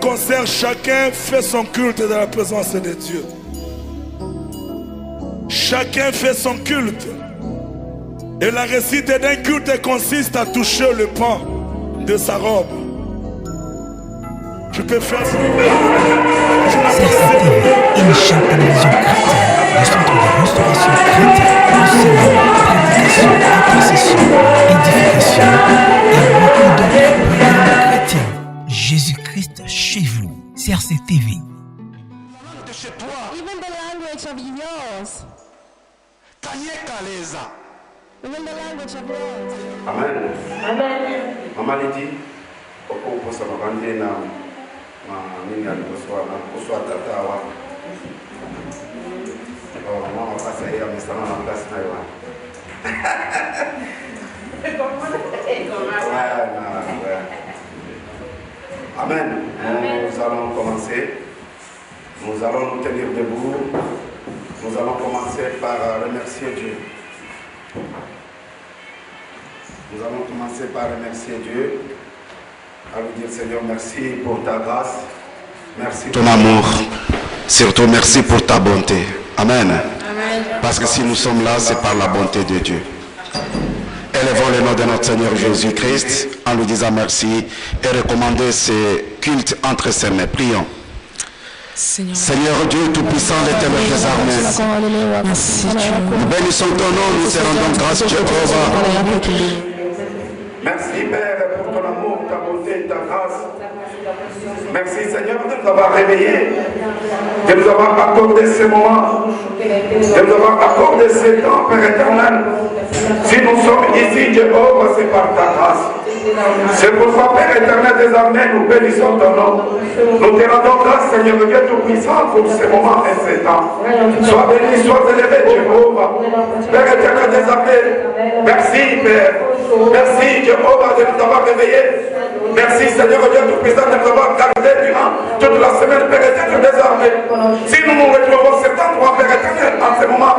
Concert, chacun fait son culte dans la présence de Dieu. Chacun fait son culte. Et la récite d'un culte consiste à toucher le pan de sa robe. Je peux faire ça. Une chaîne télévision chrétienne, le centre de restauration chrétienne, enseignement, prédication, intercession, édification et beaucoup d'autres programmes chrétiens. Jésus-Christ chez vous, CRC TV. De chez toi. Even the language of yours. Even the language of yours. Amen. Amen. Mama Lidi, pour ça va rendre na ninga kuswa tata wa. Mama pasa ya msana na place na yo. Amen. Nous allons commencer. Nous allons nous tenir debout. Nous allons commencer par remercier Dieu. Nous allons commencer par remercier Dieu. À lui dire Seigneur, merci pour ta grâce. Merci pour ton amour. Surtout merci pour ta bonté. Amen. Amen. Parce que si nous sommes là, c'est par la bonté de Dieu. Élevons le nom de notre Seigneur Jésus-Christ en lui disant merci et recommandez ce culte entre ses mains. Prions. Seigneur Dieu Tout-Puissant, l'Éternel des armées, nous bénissons ton nom, nous te rendons grâce, Jéhovah. Merci Père pour ton amour, ta bonté, ta grâce. Merci Seigneur de nous avoir réveillés, de nous avoir accordé ces moments, de nous avoir accordé ces temps, Père éternel. Si nous sommes ici, Jéhovah, c'est par ta grâce. C'est pourquoi, Père éternel des armées, nous bénissons ton nom. Nous te rendons grâce, Seigneur Dieu Tout-Puissant, pour ces moments et ces temps. Sois béni, sois élevé, Jéhovah. Père éternel des armées, merci, Père. Merci, Jéhovah, de nous avoir réveillés. Merci, Seigneur Dieu Tout-Puissant, de nous avoir gardés durant toute la semaine, Père éternel des armées. Si nous nous retrouvons cet endroit, Père éternel, en ce moment,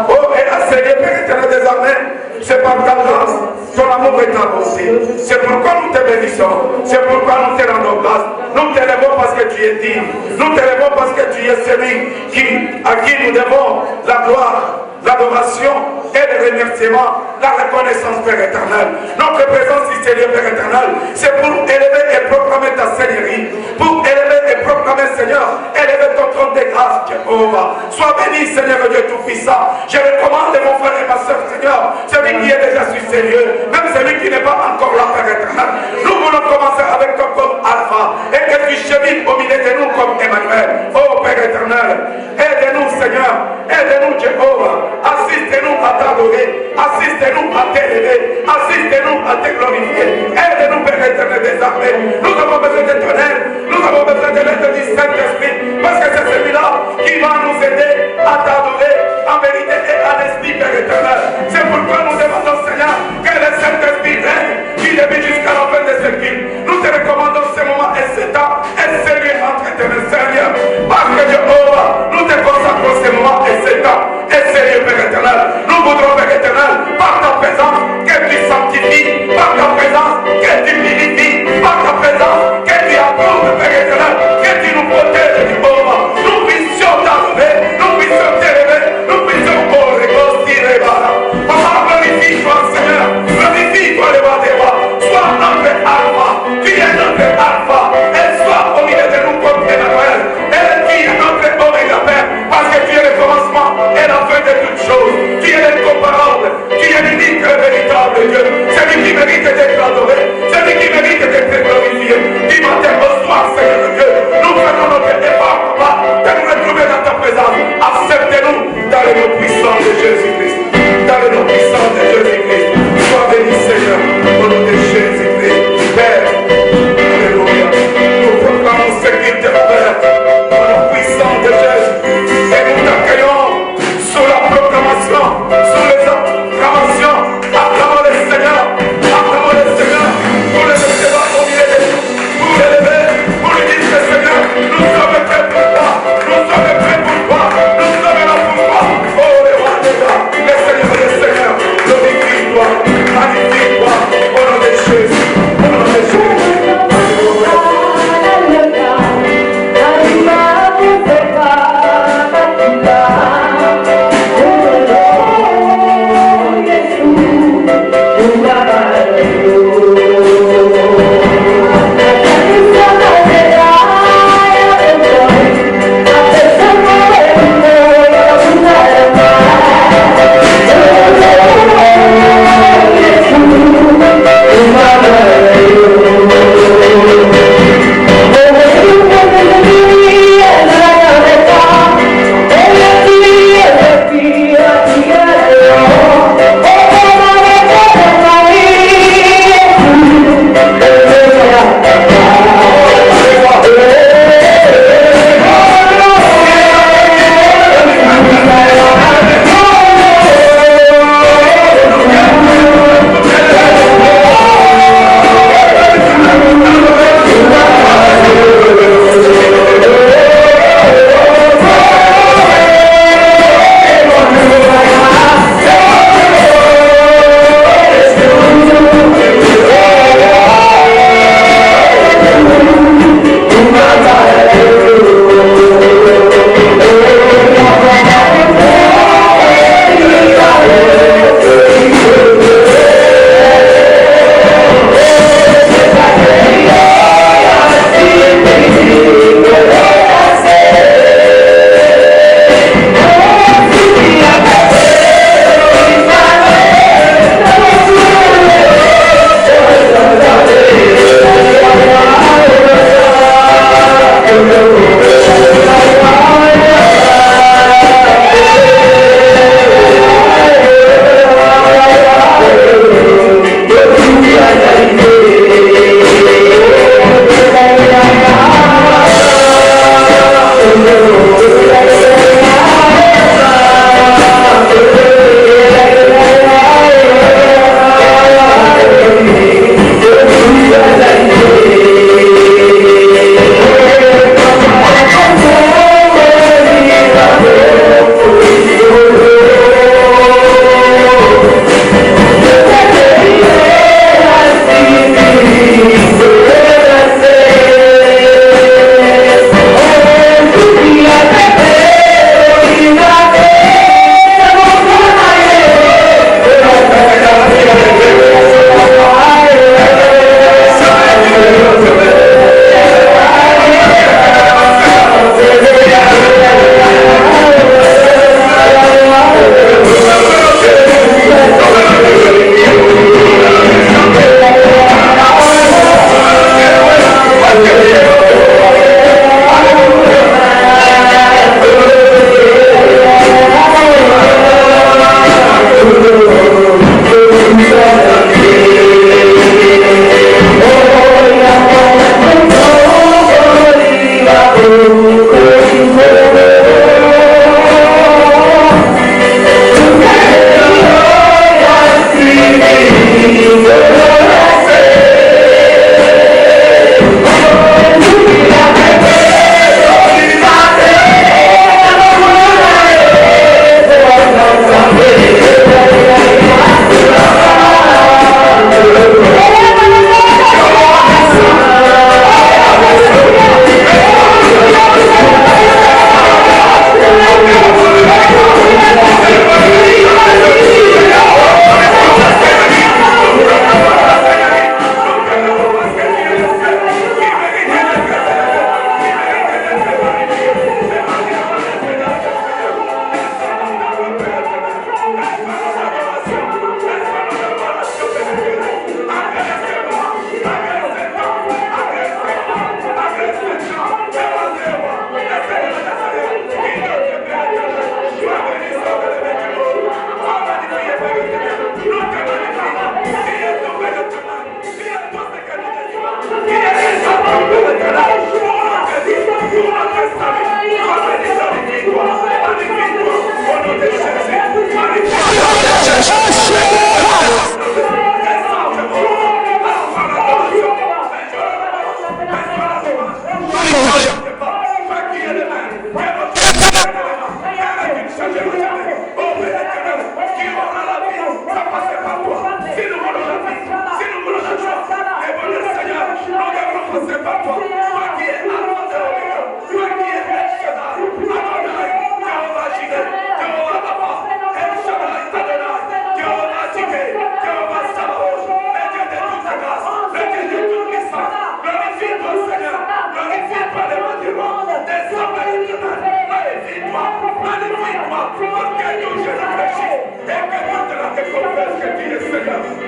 oh, et assaillis, Père éternel des armées, c'est par ta grâce, ton amour est avancé. C'est pourquoi nous te bénissons. C'est pourquoi nous te rendons grâce. Nous t'élèvons parce que tu es digne. Nous t'élèvons parce que tu es celui à qui nous devons la gloire, l'adoration et le remerciement, la reconnaissance, Père éternel. Notre présence ici, Père éternel, c'est pour élever et proclamer ta Seigneurie, pour élever et proclamer, Seigneur, élever ton trône de grâce, Jéhovah. Sois béni, Seigneur Dieu Tout-Puissant. Je recommande mon frère et ma soeur, Seigneur, celui qui est déjà sur ces lieux, même celui qui n'est pas encore là, Père éternel. Nous voulons commencer avec toi comme Alpha, et que tu chemines au milieu de nous comme Emmanuel. Oh Père éternel, aide-nous, Seigneur, aide-nous, Jéhovah. Assistez-nous à t'adorer, assistez-nous à t'élever, assistez-nous à te glorifier. Aide-nous, Père éternel des armées. Nous avons besoin de ton aide, nous avons besoin de l'aide du Saint-Esprit, parce que c'est celui-là qui va nous aider à t'adorer en vérité et en esprit, Père éternel. C'est pourquoi nous demandons, Seigneur, que le Saint-Esprit règne du début jusqu'à la fin de ce culte. Nous te recommandons ce moment et ce temps, et celui entre éternel, Seigneur. Parce que Jéhovah, nous te consacrons ce moment et ce temps, et sérieux, Père éternel. Nous voudrons, Père éternel, par ta présence, que tu sanctifies, par ta présence, que tu purifies, par ta présence, que tu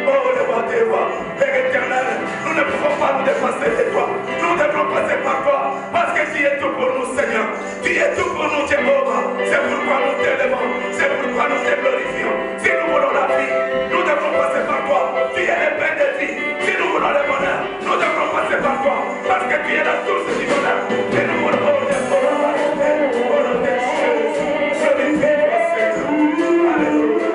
Oh, le roi des rois, Père éternel, nous ne pouvons pas nous dépasser de toi. Nous devons passer par toi, parce que tu es tout pour nous, Seigneur. Tu es tout pour nous, Jéhovah. C'est pourquoi nous t'élevons, c'est pourquoi nous te glorifions. Si nous voulons la vie, nous devons passer par toi. Tu es le pain de vie. Si nous voulons le bonheur, nous devons passer par toi, parce que tu es la source du bonheur. Et nous voulons au nom de Jésus. Glorifie-toi, Seigneur. Alléluia.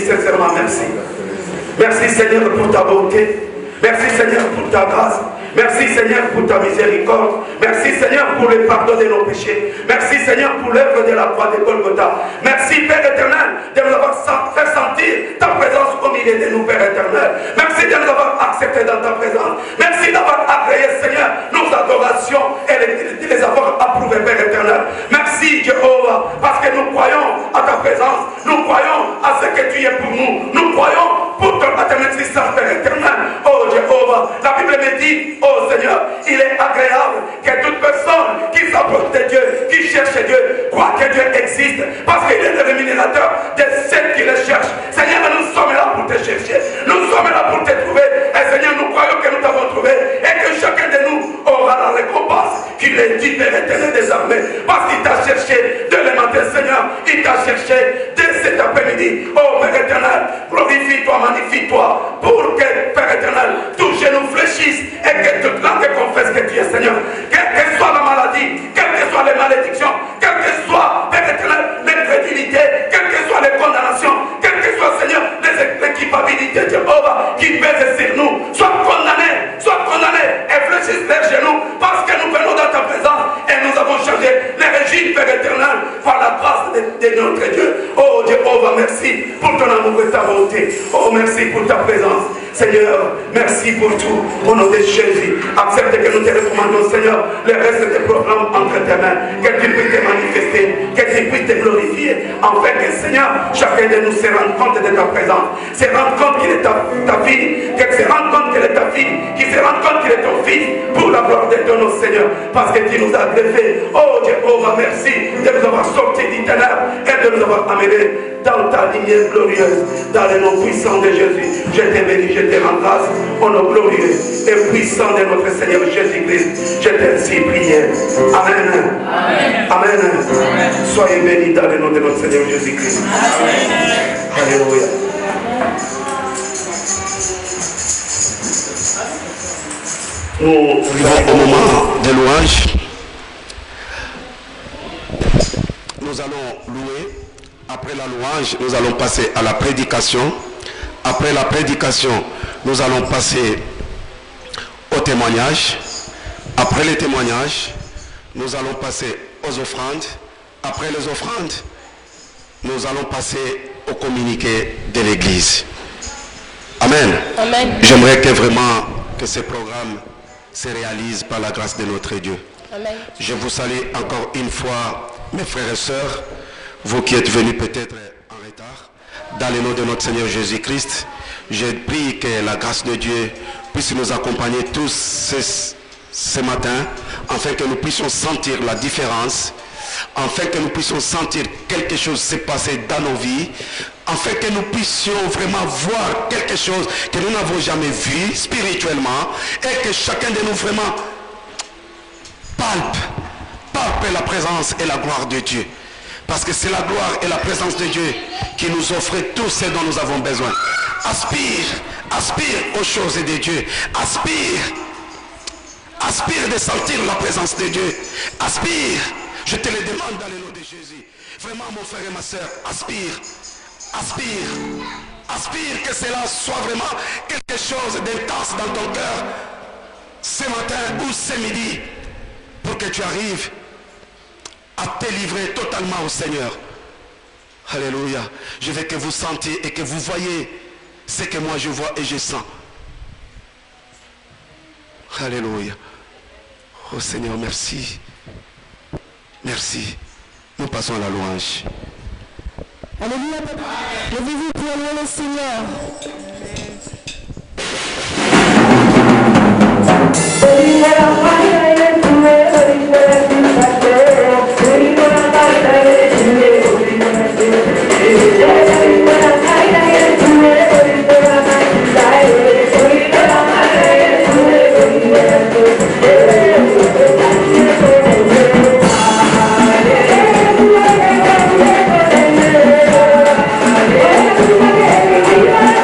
sincèrement merci. Merci Seigneur pour ta bonté. Merci Seigneur pour ta grâce. Merci Seigneur pour ta miséricorde. Merci Seigneur pour le pardon de nos péchés. Merci Seigneur pour l'œuvre de la croix de Golgotha. Merci Père éternel de nous avoir fait sentir ta présence au milieu de nous, Père éternel. Merci de nous avoir acceptés dans ta présence. Merci d'avoir agréé Seigneur nos adorations et de les avoir approuvées, Père éternel. Merci Jéhovah, parce que nous croyons à ta présence. Nous croyons à ce que tu es pour nous. Nous croyons pour ton existence, Père éternel. Oh Jéhovah, la Bible me dit, oh Seigneur, il est agréable que toute personne qui s'approche de Dieu, qui cherche Dieu, croit que Dieu existe, parce qu'il est le rémunérateur de ceux qui le cherchent. Seigneur, nous sommes là pour te chercher, nous sommes là pour te trouver, et Seigneur, nous croyons que nous t'avons trouvé, et que chacun de nous aura la récompense qu'il est dit, Père éternel des armées, parce qu'il t'a cherché de l'élémentaire, Seigneur, il t'a cherché dès cet après-midi. Oh Père éternel, glorifie-toi, magnifie-toi, pour que, Père éternel, tous genoux fléchissent et que toute langue confesse que tu es Seigneur. Quelle que soit la maladie, quelles que soient les malédictions, quelle que soit, Père éternel, l'incrédulité, quelles que soient les condamnations, quelles que soient, Seigneur, les équipabilités de Jéhovah qui pèsent sur nous, soient condamnés et fléchissent les genoux parce que nous venons dans ta présence et nous avons changé les régimes, Père éternel, par la grâce de notre Dieu. Oh Jéhovah, merci pour ton amour et ta bonté. Oh, merci pour ta présence. Seigneur, merci pour tout. Au nom de Jésus, accepte que nous te recommandons, Seigneur, le reste des programmes entre tes mains. Que tu puisses te manifester, que tu puisses te glorifier. Afin que, Seigneur, chacun de nous se rende compte de ta présence. Se rende compte qu'il est ta fille. Qu'il se rende compte qu'elle est ta fille. Qu'il se rende compte qu'il est ton fils. Pour la gloire de ton nom, Seigneur. Parce que tu nous as greffé. Oh Jéhovah, merci de nous avoir sortis du ténèbre et de nous avoir amenés dans ta lumière glorieuse. Dans le nom puissant de Jésus, je te bénis, je te rends grâce au nom glorieux et puissant de notre Seigneur Jésus-Christ. Je t'ai ainsi prié. Amen. Amen. Amen. Soyez bénis dans le nom de notre Seigneur Jésus-Christ. Alléluia. Nous arrivons au moment de louange. Nous allons louer. Après la louange, nous allons passer à la prédication. Après la prédication, nous allons passer au témoignage. Après les témoignages, nous allons passer aux offrandes. Après les offrandes, nous allons passer au communiqué de l'Église. Amen. Amen. J'aimerais que vraiment que ce programme se réalise par la grâce de notre Dieu. Amen. Je vous salue encore une fois, mes frères et sœurs, vous qui êtes venus peut-être en retard. Dans le nom de notre Seigneur Jésus-Christ, je prie que la grâce de Dieu puisse nous accompagner tous ce matin, afin que nous puissions sentir la différence, afin que nous puissions sentir quelque chose s'est passé dans nos vies, afin que nous puissions vraiment voir quelque chose que nous n'avons jamais vu spirituellement, et que chacun de nous vraiment palpe la présence et la gloire de Dieu. Parce que c'est la gloire et la présence de Dieu qui nous offre tout ce dont nous avons besoin. Aspire aux choses de Dieu. Aspire de sentir la présence de Dieu. Aspire. Je te le demande dans le nom de Jésus. Vraiment, mon frère et ma soeur, aspire. Aspire que cela soit vraiment quelque chose d'intense dans ton cœur. Ce matin ou ce midi. Pour que tu arrives à te livrer totalement au Seigneur. Alléluia. Je veux que vous sentiez et que vous voyez ce que moi je vois et je sens. Alléluia. Oh Seigneur, merci. Merci. Nous passons à la louange. Alléluia. Levez-vous pour louer le Seigneur. Yeah.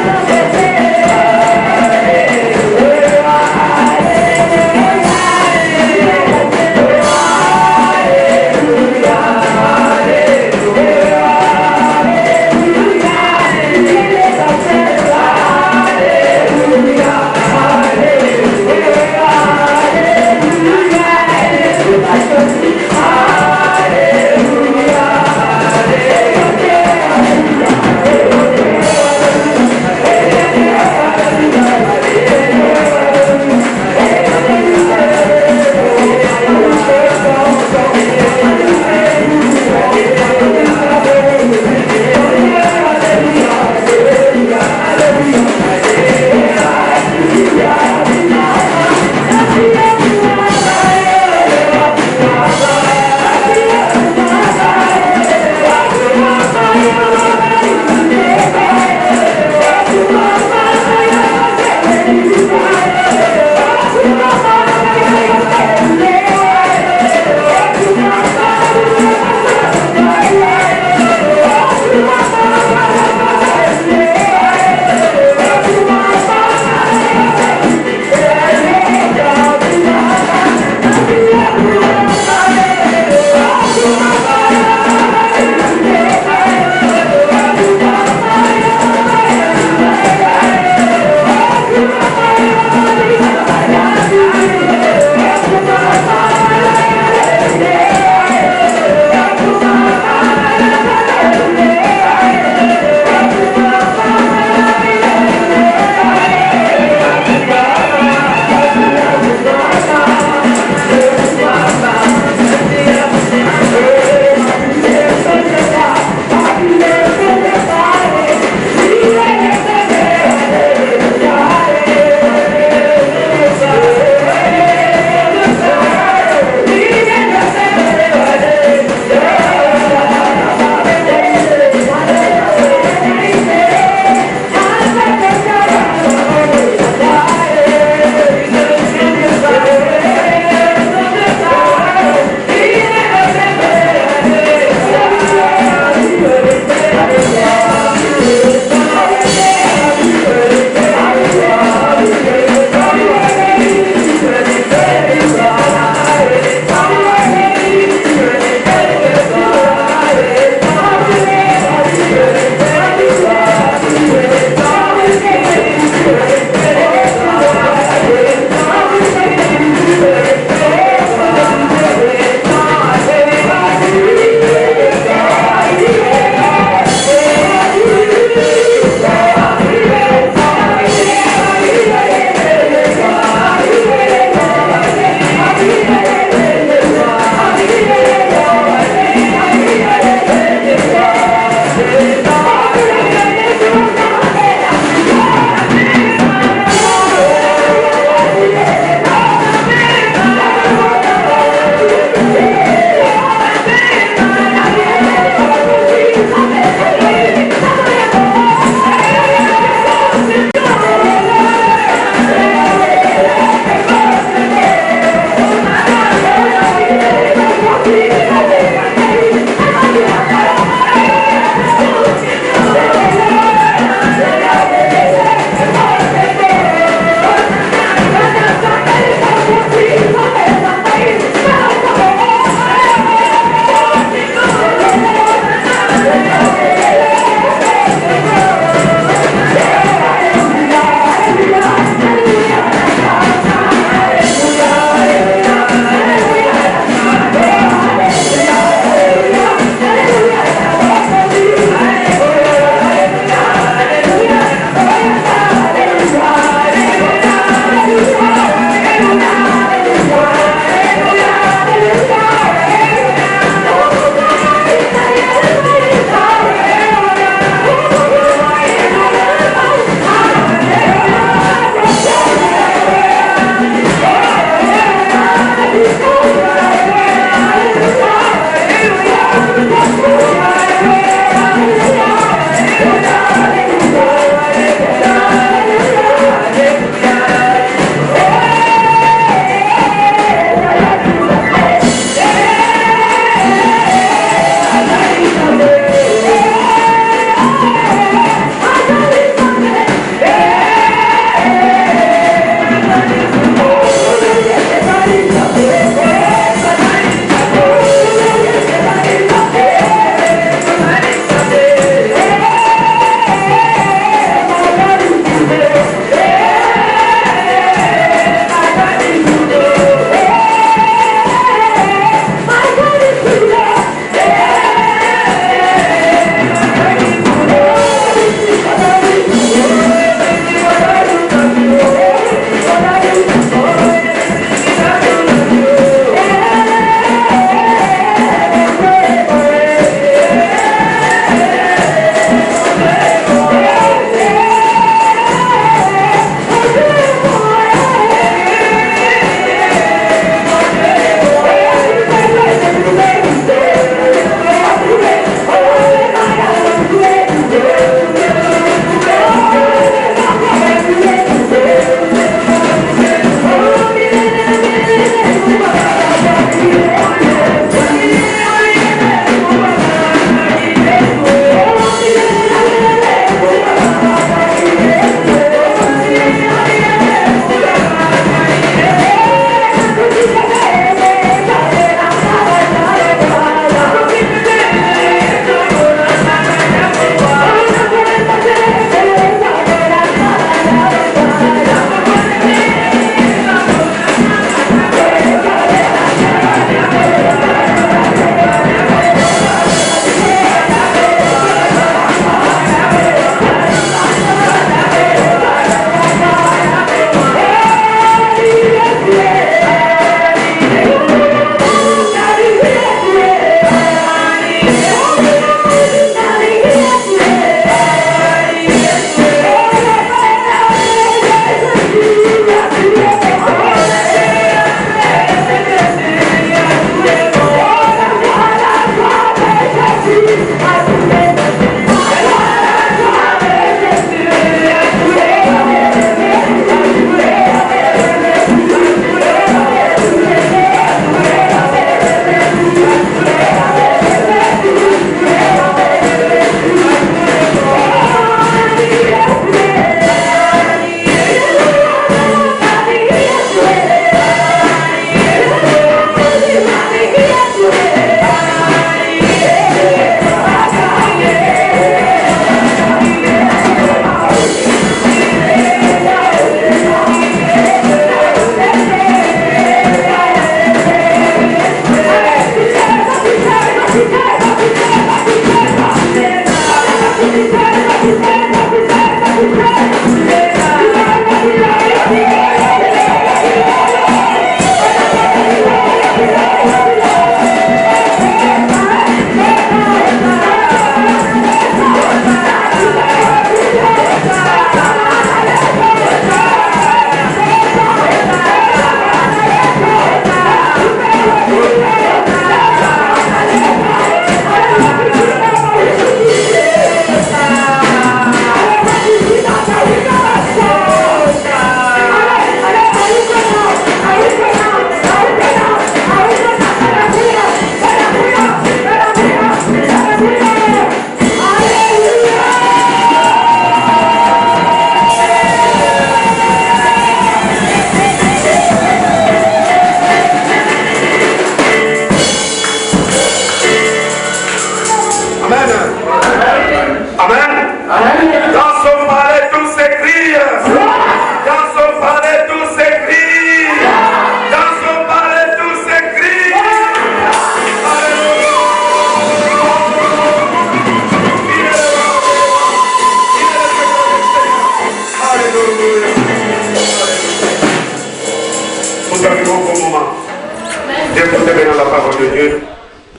écoutez maintenant la parole de Dieu.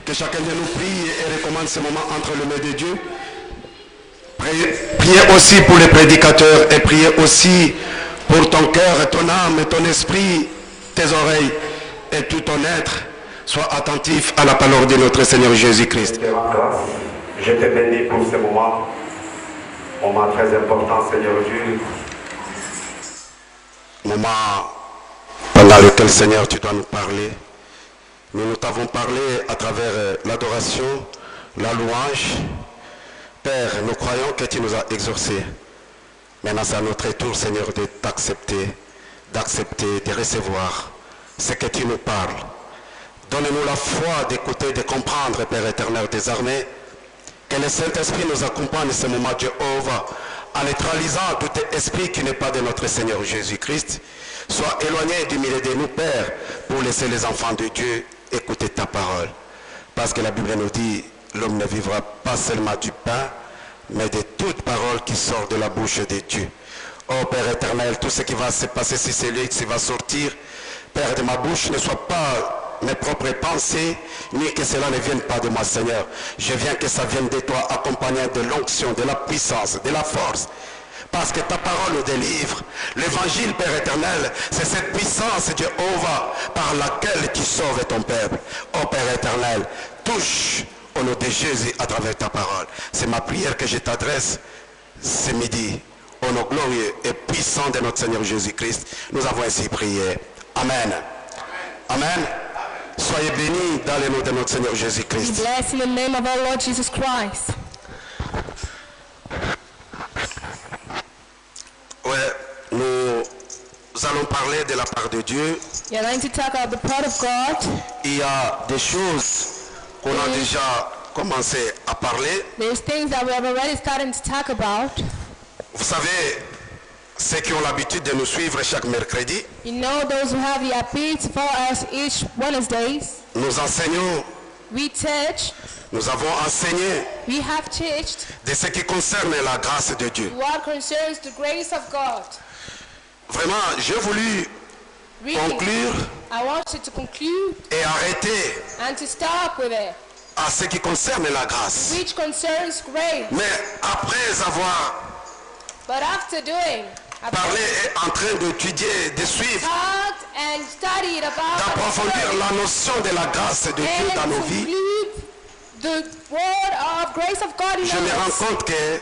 Que chacun de nous prie et recommande ce moment entre les mains de Dieu. Priez aussi pour les prédicateurs et priez aussi pour ton cœur, ton âme, ton esprit, tes oreilles et tout ton être. Sois attentif à la parole de notre Seigneur Jésus-Christ. Je te rends grâce. Je te bénis pour ce moment très important, Seigneur Dieu. Moment pendant lequel, Seigneur, tu dois nous parler. Nous t'avons parlé à travers l'adoration, la louange. Père, nous croyons que tu nous as exaucés. Maintenant, c'est à notre tour, Seigneur, de t'accepter, de recevoir ce que tu nous parles. Donne-nous la foi d'écouter, de comprendre, Père éternel des armées. Que le Saint-Esprit nous accompagne ce moment, Jéhovah, en neutralisant tout esprit qui n'est pas de notre Seigneur Jésus-Christ. Sois éloigné du milieu de nous, Père, pour laisser les enfants de Dieu écouter ta parole. Parce que la Bible nous dit, l'homme ne vivra pas seulement du pain, mais de toute parole qui sort de la bouche de Dieu. Oh Père éternel, tout ce qui va se passer, si c'est lui qui va sortir, Père, de ma bouche ne soit pas mes propres pensées, ni que cela ne vienne pas de moi, Seigneur. Je viens que ça vienne de toi, accompagné de l'onction, de la puissance, de la force. Parce que ta parole nous délivre. L'évangile, Père éternel, c'est cette puissance, Jéhovah, par laquelle tu sauves ton peuple. Oh Père éternel, touche au nom de Jésus à travers ta parole. C'est ma prière que je t'adresse ce midi. Au nom glorieux et puissant de notre Seigneur Jésus-Christ, nous avons ainsi prié. Amen. Amen. Soyez bénis dans le nom de notre Seigneur Be Jésus-Christ. blessed in the name of our Lord Jesus Christ. Ouais, nous allons parler de la part de Dieu. You're going to talk about the part of God. Il y a des choses qu'on a déjà commencé à parler. There's things that we have already started to talk about. Vous savez, ceux qui ont l'habitude de nous suivre chaque mercredi, You know, those who have the ability to follow us each Wednesdays, nous enseignons, we teach, nous avons enseigné we have teached de ce qui concerne la grâce de Dieu. what concerns the grace of God. Vraiment, j'ai voulu Really, conclure I want you to conclude et arrêter and to stop with it, à ce qui concerne la grâce. which concerns grace. Mais après avoir But after doing, parlé et en train d'étudier, de suivre, talked and studied about d'approfondir la notion de la grâce de Dieu dans nos vies, the word of grace of God in je me our rends lives, compte que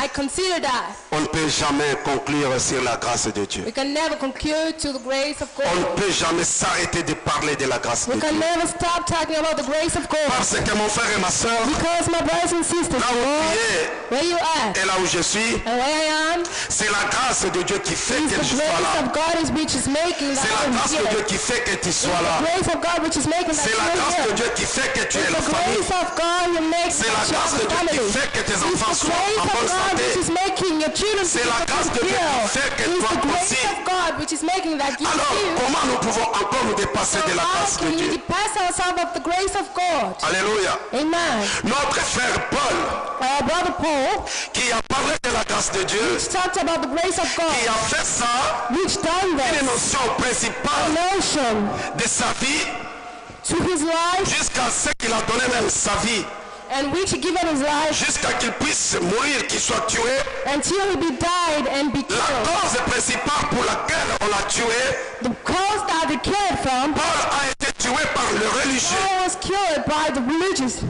I consider that on ne peut jamais conclure sur la grâce de Dieu. we can never conclude to the grace of On ne God. peut jamais s'arrêter de parler de la grâce de We can Dieu. never stop talking about the grace of God. Parce que mon frère et ma soeur, Because my brothers and sisters, là où tu es where you at et là où je suis, and where I am, c'est la grâce de Dieu qui fait it's que the je sois grace là. of God is which is making that C'est la I'm grâce de Dieu here. qui fait que tu It's sois là. the grace of God which is making that C'est la you're grâce de here. Dieu qui fait que tu es It's la the famille. grace of God who makes C'est la that you grâce have de a Dieu qui family. fait que tes It's enfants the soient grace en of bonne God santé. which is making your children C'est la grâce de Dieu qui healed. fait que It's toi the grace aussi. of God which is making that you Alors, feel. comment nous pouvons encore nous dépasser de la How grâce de can Dieu? we pass ourselves of the grace of God? Alléluia. Amen. Notre frère Paul, Our brother Paul, qui a parlé de la grâce de Dieu, which talked about the grace of qui God, a fait ça, which done une this, notion principale notion de sa vie, to his life, jusqu'à ce qu'il a donné même sa vie, and which he given his life jusqu'à qu'il puisse mourir, qu'il soit tué. until he be died and be La killed. cause principale pour laquelle on l'a tué, The cause that they killed from, Paul a été tué par le religieux. Paul was killed by the religious.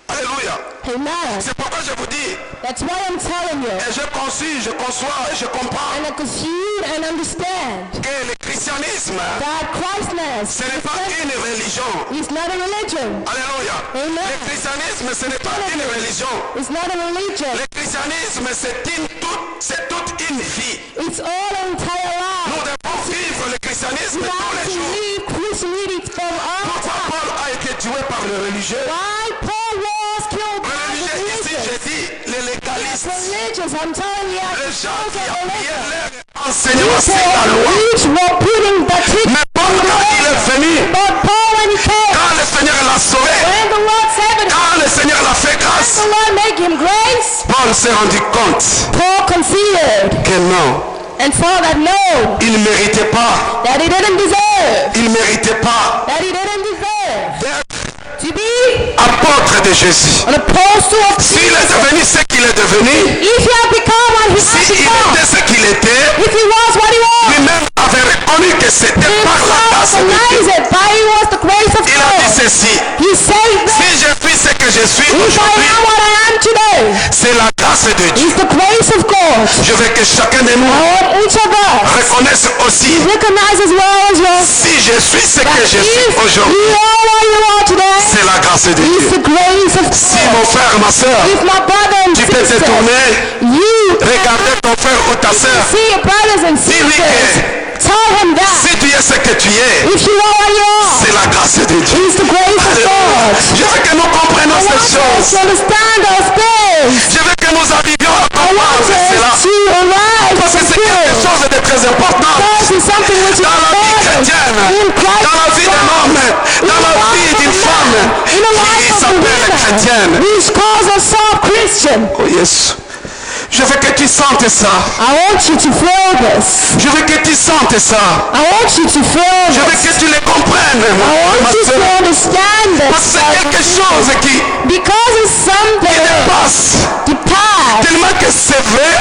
Alléluia. Amen. C'est pourquoi je vous dis, That's why I'm telling you, et je conçus, je conçois et je comprends and I conceive and understand que le christianisme, that Christness ce n'est pas une religion. is not a religion. Alléluia. Amen. Le christianisme, ce n'est pas une religion. It's not a religion. Le christianisme, c'est toute une vie. It's all entire life. Nous devons vivre le christianisme We tous have les to jours. live Christianity from all Pourquoi time. Paul a été tué par le religieux? Why Paul was killed by the Religieux ici, religious? j'ai dit, les légalistes, Religious, I'm telling you, les gens qui those are appuyaient religious. leur enseignement sur la loi. Which were putting the teaching. Mais Paul, quand il est venu, But Paul, when he came, quand le Seigneur l'a sauvé, when the Lord saved him, quand le Seigneur l'a fait the grâce, Lord made him grace, Paul s'est rendu compte Paul considered que non, and saw that no, il ne méritait pas, that he didn't deserve, il ne méritait pas. that he didn't deserve. to be apôtre de Jésus. an apostle of S'il est Jesus. devenu ce qu'il est devenu, If he had become what he had s'il become, était ce qu'il était, if he was what he was, lui-même avait reconnu que c'était he par la grâce de Dieu. recognized it, but it was the grace of Il a dit God. ceci: He said that si je suis ce que je suis if I aujourd'hui, am what I am today, c'est la grâce de Dieu. it's the grace of God. Je veux que chacun de I nous want each of us reconnaisse aussi: recognize as well as well si je suis ce that que je suis if aujourd'hui, you are what you are today, c'est la grâce de it's Dieu. the grace of Si God. mon frère, ma soeur, If my brother and tu peux te sister, tourner, you regarder ton frère ou ta soeur, see your brothers and Dis-lui sisters, tell him that si tu es ce que tu es, if you are what you are, c'est la grâce de Dieu. it's the grace of God. Je veux que nous comprenions I want ces us choses. to understand those things. Je veux que nous arrivions à I want comprendre cela. us to arrive Parce que to c'est quelque feel. chose de très important This is something which is dans la vie important chrétienne, in Christ. dans la vie d'un homme, dans la vie d'une femme in the qui life of a s'appelle chrétienne. woman, which calls herself Christian. Oh yes. Je veux que tu sentes ça. I want you to feel this. Je veux que tu sentes ça. I want you to feel Je veux this. que tu le comprennes, I ma want you to soeur. understand Parce que this. c'est quelque chose qui Because it's something dépasse the past tellement que c'est vrai,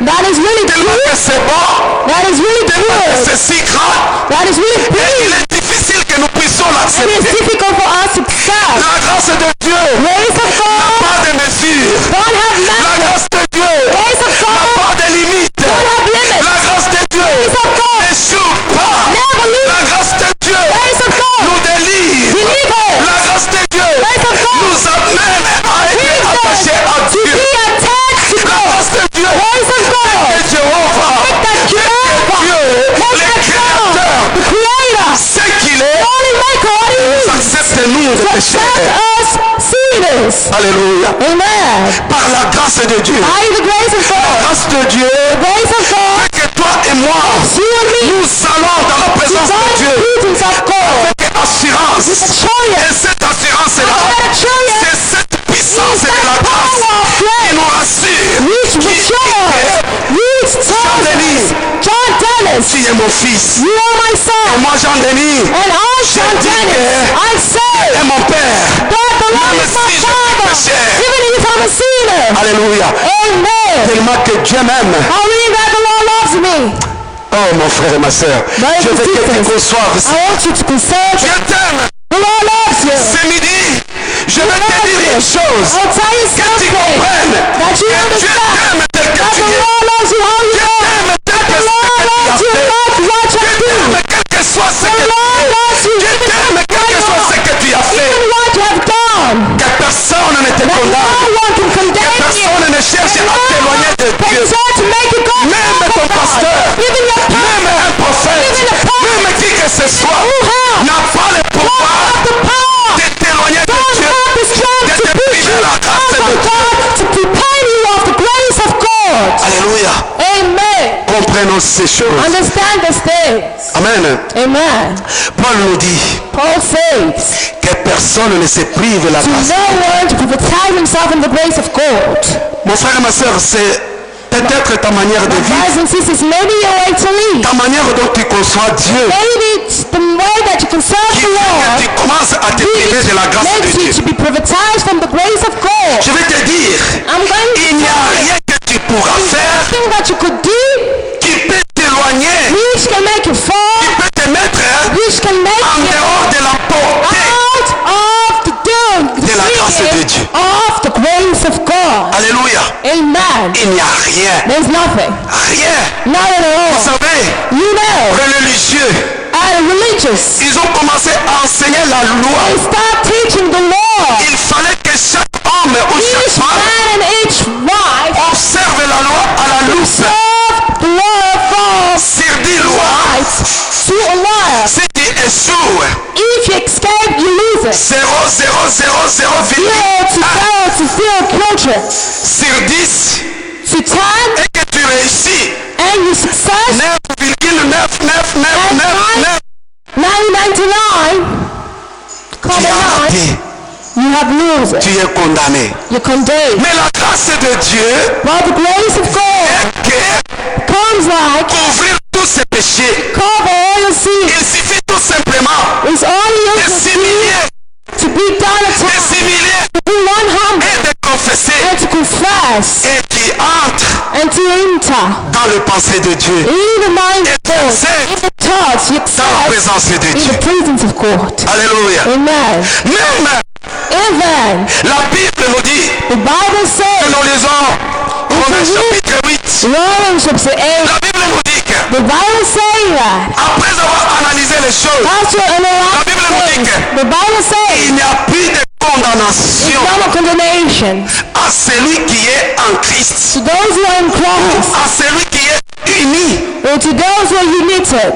that is really tellement good, que c'est bon, that is really tellement que good, c'est si grand. that is really Et big, il est difficile que nous puissions and it's l'accepter. difficult for us to accept. La grâce de Dieu Grace of n'a God, pas de mesure. don't have La measure. grâce de Dieu Grace of n'a God, pas de limite. don't have limits. La grâce de Dieu Grace of God, n'échoue pas. never La leave. grâce de Dieu Grace of God, nous délivre. believe it. La grâce de Dieu Grace of God, nous amène à être attachés à to Dieu. be attached to La God. grâce de Dieu Grace of God, est Jéhovah. make that Jehovah, Dieu, make le that God, Créateur, the Creator, ce qu'il est, only maker, what he is. accepte-nous de pécher. Let us see this. Alléluia. Amen. Par la grâce de Dieu. By the grace of La God, grâce de Dieu the grace of God, fait que toi et moi, you and me, nous allons dans la to présence God de the Dieu presence of God. avec assurance. With assurance, Et cette assurance-là, that assurance c'est cette puissance is de la that grâce power of qui grace, nous rassure. which matures, which tells Denis, us, John Dennis, tu es mon fils. you are my Et son, moi, Jean-Denis, and I, John dis Dennis, que- I say et mon père. that the Lord Même is my si je suis Father, pécheur. even if I'm a sinner. Alléluia. Amen. Tellement que Dieu m'aime. I believe that the Lord loves me. Oh, mon frère et ma soeur, Brothers je and veux que tu sisters, conçoives. I want you to consider Dieu t'aime. the Lord loves you. Ce midi, je vais te dire une chose. I'll tell you Que tu something comprennes that you que Dieu understand t'aime tel que that tu the es. Lord loves you how you Dieu are. t'aime tel que The ce Lord que tu loves as you fait. not what you Dieu do. t'aime quel que soit ce The que tu Lord fais. loves you Dieu even t'aime quel que soit ce que tu as fait. even what you have done. Que personne ne te That no condamne. one can condemn you. Personne ne cherche That à no t'éloigner de one can Dieu. try to make you go Même far ton from God. pasteur, Even your même un prophète, Even a prophet. même qui que ce soit, Who have n'a pas le pouvoir the power. de t'éloigner de Don't Dieu, have the strength de to te push priver you la grâce from de Dieu. God, to prepare you of the grace of God. Alléluia. Amen. Comprenons ces choses. Understand these things. Amen. Amen. Paul nous dit Paul says, que personne ne se prive de la to grâce. no one to prioritize himself in the grace of God. Mon frère et ma soeur, c'est peut-être ta manière de vivre, Brothers and sisters, maybe your way to live. ta manière dont tu conçois Dieu, Maybe it's the way that you can serve qui the fait que Lord. tu commences à te priver de la grâce de Makes you Dieu. to be privatized from the grace of God. Je vais te dire, I'm going to il n'y a tell you, rien que tu pourras faire nothing that you could do qui peut t'éloigner, which can make you qui fall, peut te mettre which can make en you dehors de la portée out of the doom, de la grâce de Dieu. of the grace of God. Alléluia. Amen. Il n'y a rien, There's nothing. rien. Not at Vous all. savez, You know, les religieux, religious. ils ont commencé à enseigner la loi. They start teaching the law. Il fallait que chaque homme ou Each chaque femme man and each wife observe la loi à la loupe. serve the law of God Sur 10 lois, right to a liar. si tu échoues, If you escape, you lose it. 0,000,1 to fail children. sur 10 To 10 et que tu réussis and you success 9,99999, 999 tu common as nine, raté, you have lose it. tu es condamné. You're condemned. Mais la grâce de Dieu But the grace of God est que comes like couvrir tous ces péchés. cover all your sins. Il suffit tout simplement It's all you de can s'humilier do to be done les pensées de Dieu. In the mind of God, Accept in the thoughts, you dans la accept présence de in the Dieu. presence of God. Alléluia. Amen. Même Amen. la Bible nous dit, The Bible que says, nous lisons Romains chapitre 8, Romans chapter 8, la Bible nous dit que the Bible says that après avoir analysé les choses, after la Bible nous dit analyzing, que the Bible says il n'y a plus de condamnation no condemnation à celui qui est en Christ, to those who are in Christ, à celui qui est uni or to those who are united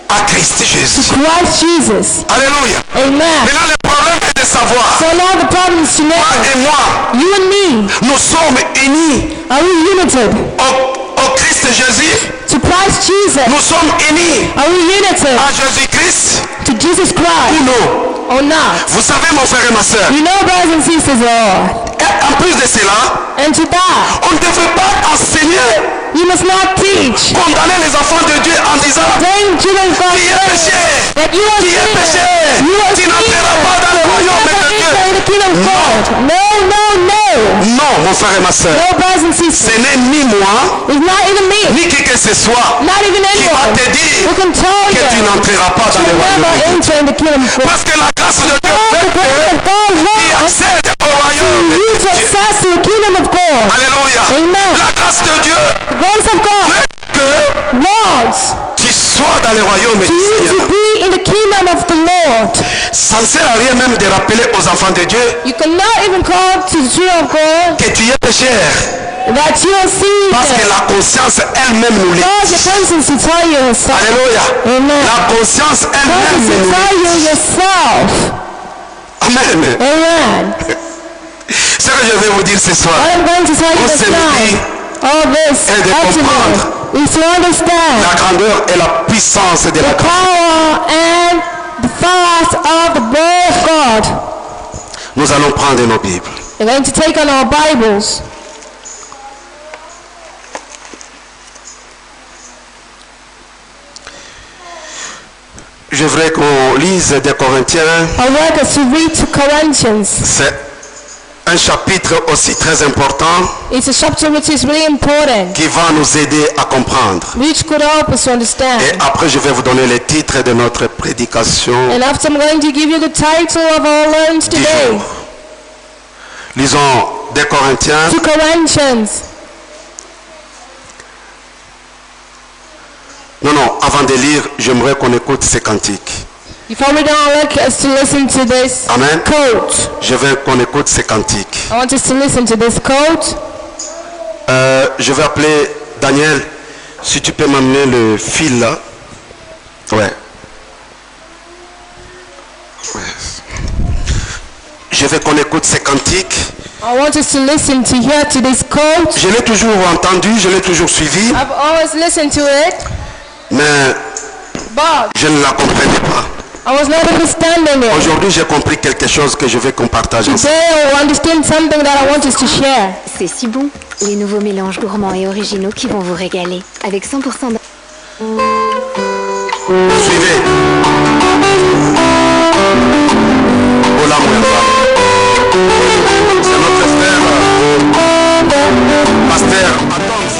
à Christ Jésus. to Christ Jesus. Alléluia. Amen. Maintenant, le problème est de savoir, So now the problem is to toi know, et moi, you and me, nous sommes unis are we united au Christ Jésus. to Christ Jesus? Nous sommes unis Are we united à Jésus-Christ to Jesus ou Christ non? or not? Vous savez, mon frère et ma soeur, You know, brothers and sisters, Lord. et en plus de cela, And to that, on ne devrait pas enseigner, you must not teach. condamner les enfants de Dieu en disant Bring children from qui est péché, that you are qui est péché, you are qui n'entrera pas dans le royaume de Dieu. in the kingdom of God. No, no, no. Non, mon frère et ma soeur, No, brothers and ce sisters. n'est ni moi, It's not even me. ni qui que ce soit Not even qui va anyone te dire who can tell que tu you n'entreras pas dans to le royaume never de Dieu. enter in the kingdom of God. Parce que la grâce de Dieu All the fait grace of God que tu wants accèdes au royaume de you to Dieu. access to the kingdom of God. Alléluia. Amen. La grâce de Dieu The grace of God fait que wants tu sois dans le royaume du you to Seigneur. be in the kingdom of the Lord. Ça ne sert à rien même de rappeler aux enfants de Dieu You cannot even call to the children of God que tu es pécheur. that you are Parce que seeing. la conscience elle-même nous l'est. God your conscience to tell you yourself. Alléluia. Amen. La conscience elle-même Conscience to nous tell l'est. you yourself. Amen. Amen. Ce que je vais vous dire ce soir, What I'm going to tell you Vous this savez night, all this et de ultimately comprendre is to understand la grandeur et la puissance de la the grâce. power and the force of the word of God. Nous allons prendre nos Bibles. We're going to take on our Bibles. Je voudrais qu'on lise des Corinthiens. I want us to read to Corinthians. C'est un chapitre aussi très important It's a chapter which is really important, qui va nous aider à comprendre. which could help us to understand. Et après, je vais vous donner les titres de notre prédication And after I'm going to give you the title of our learns du today. jour. Lisons des Corinthiens, 2 Corinthians. non, avant de lire, j'aimerais qu'on écoute ces cantiques. Before we go, I'd like us to listen to this Amen. quote. Je veux qu'on écoute ces cantiques. I want us to listen to this quote. Je vais appeler Daniel, si tu peux m'amener le fil là. Ouais. Je veux qu'on écoute ces cantiques. I want us to listen to hear to this quote. Je l'ai toujours entendu, je l'ai toujours suivi, I've always listened to it, mais but je ne la comprenais pas. I was not understanding it. Aujourd'hui, j'ai compris quelque chose que je veux qu'on partage ensemble. Today I understand something that I want us to share. C'est si bon. Les nouveaux mélanges gourmands et originaux qui vont vous régaler. Avec 100% de... Suivez. Ola Mouemba. C'est notre frère, pasteur Adams.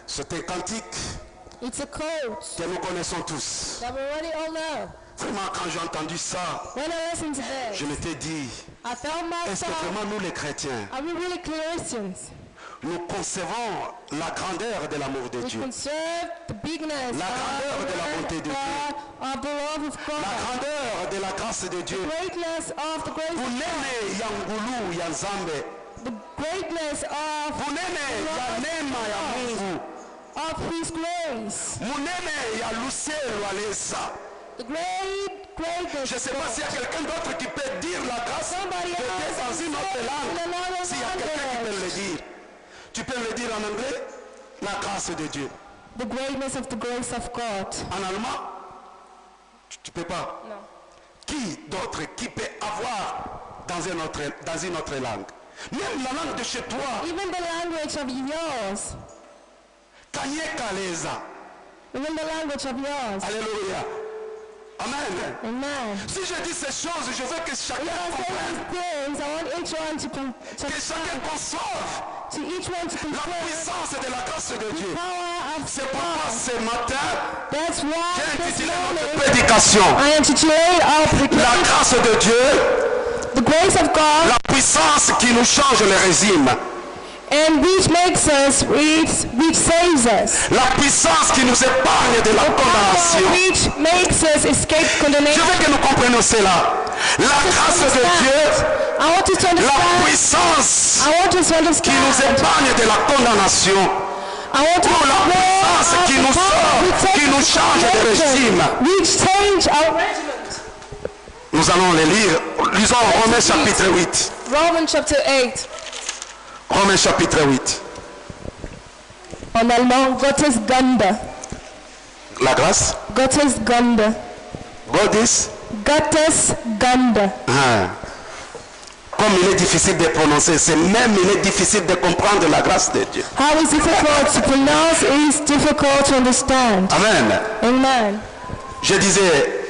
C'est un cantique It's a quote que nous connaissons tous. that we already all know. Vraiment, quand j'ai entendu ça, When I listened to this, je m'étais dit, I felt est-ce que myself, vraiment nous les chrétiens, are we really Christians? nous concevons la grandeur de l'amour de We Dieu, conserve the bigness La grandeur de la bonté de God, of the love of la God, grandeur de la grâce de Dieu? greatness of the grace of Bunene ya ngulu ya nzambe, the greatness of bunene ya neema ya Mungu, His grace, munene ya luselo alesa. the greatness Je ne sais of pas God. s'il y a quelqu'un d'autre qui peut dire la grâce de Somebody Dieu else dans une autre in langue. another S'il y a quelqu'un qui peut le language. dire, tu peux le dire en anglais, la grâce de Dieu. The greatness of the grace of God. En allemand, tu peux pas. No. Qui d'autre qui peut avoir dans une autre langue? Même la langue de chez toi, Even the language of yours. Kanye Kaleza. Even the language of yours. Alléluia. Amen. Amen. Si je dis ces choses, je veux que chacun When I say comprenne, these things, I want each one que chacun conçoive to each one to la confess puissance de la grâce de Dieu. power of C'est pourquoi God. ce matin, That's why j'ai this intitulé notre morning prédication I intitulate our La prediction, grâce de Dieu, the grace of God, la puissance qui nous change le régime, and which makes us, which saves us. la puissance qui nous épargne de la condamnation. Which makes us escape Je condemnation. veux que nous comprenions cela. La grâce de Dieu, I want you to la understand. puissance I want you to qui nous understand. épargne de la condamnation. I want you Oh, to la puissance qui nous sort, qui nous change de régime. which change our regiment. Nous allons les lire. Lisons Romains chapitre 8. Romans chapter 8. Romains chapitre 8. En allemand, Gottes Gunde. La grâce. Gottes Gunde. God is. Gottes Gunde. Ah. Comme il est difficile de prononcer, c'est même il est difficile de comprendre la grâce de Dieu. How is difficult to pronounce, it is difficult to understand. Amen. Amen. Je disais,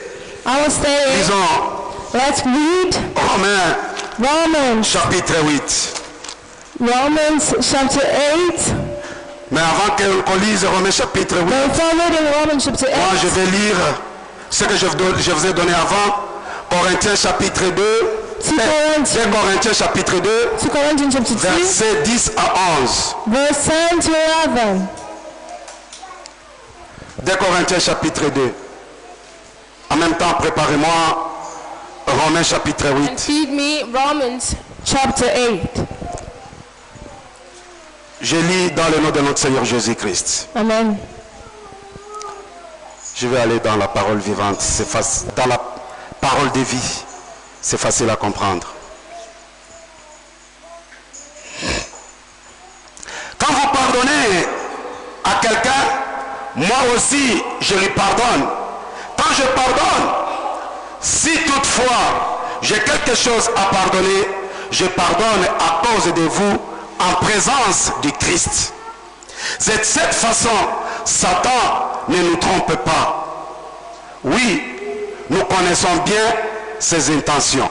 I was saying, lisons let's read Romains Romans. chapitre 8. Romans chapter 8. Mais avant qu'on lise Romains chapitre 8, Before reading Romans chapter 8, moi je vais lire ce que je vous ai donné avant. Corinthiens chapitre 2. 2 Corinthians, 2 Corinthiens chapitre 2, 2 Corinthians chapter 2, versets 10 à 11. verse 10 to 11. 2 Corinthiens chapitre 2. En même temps, préparez-moi Romains chapitre And 8. feed me Romans chapter 8. Je lis dans le nom de notre Seigneur Jésus-Christ. Amen. Je vais aller dans la parole vivante. C'est facile. Dans la parole de vie. C'est facile à comprendre. Quand vous pardonnez à quelqu'un, moi aussi, je lui pardonne. Quand je pardonne, si toutefois j'ai quelque chose à pardonner, je pardonne à cause de vous en présence du Christ. C'est de cette façon, Satan ne nous trompe pas. Oui, nous connaissons bien ses intentions.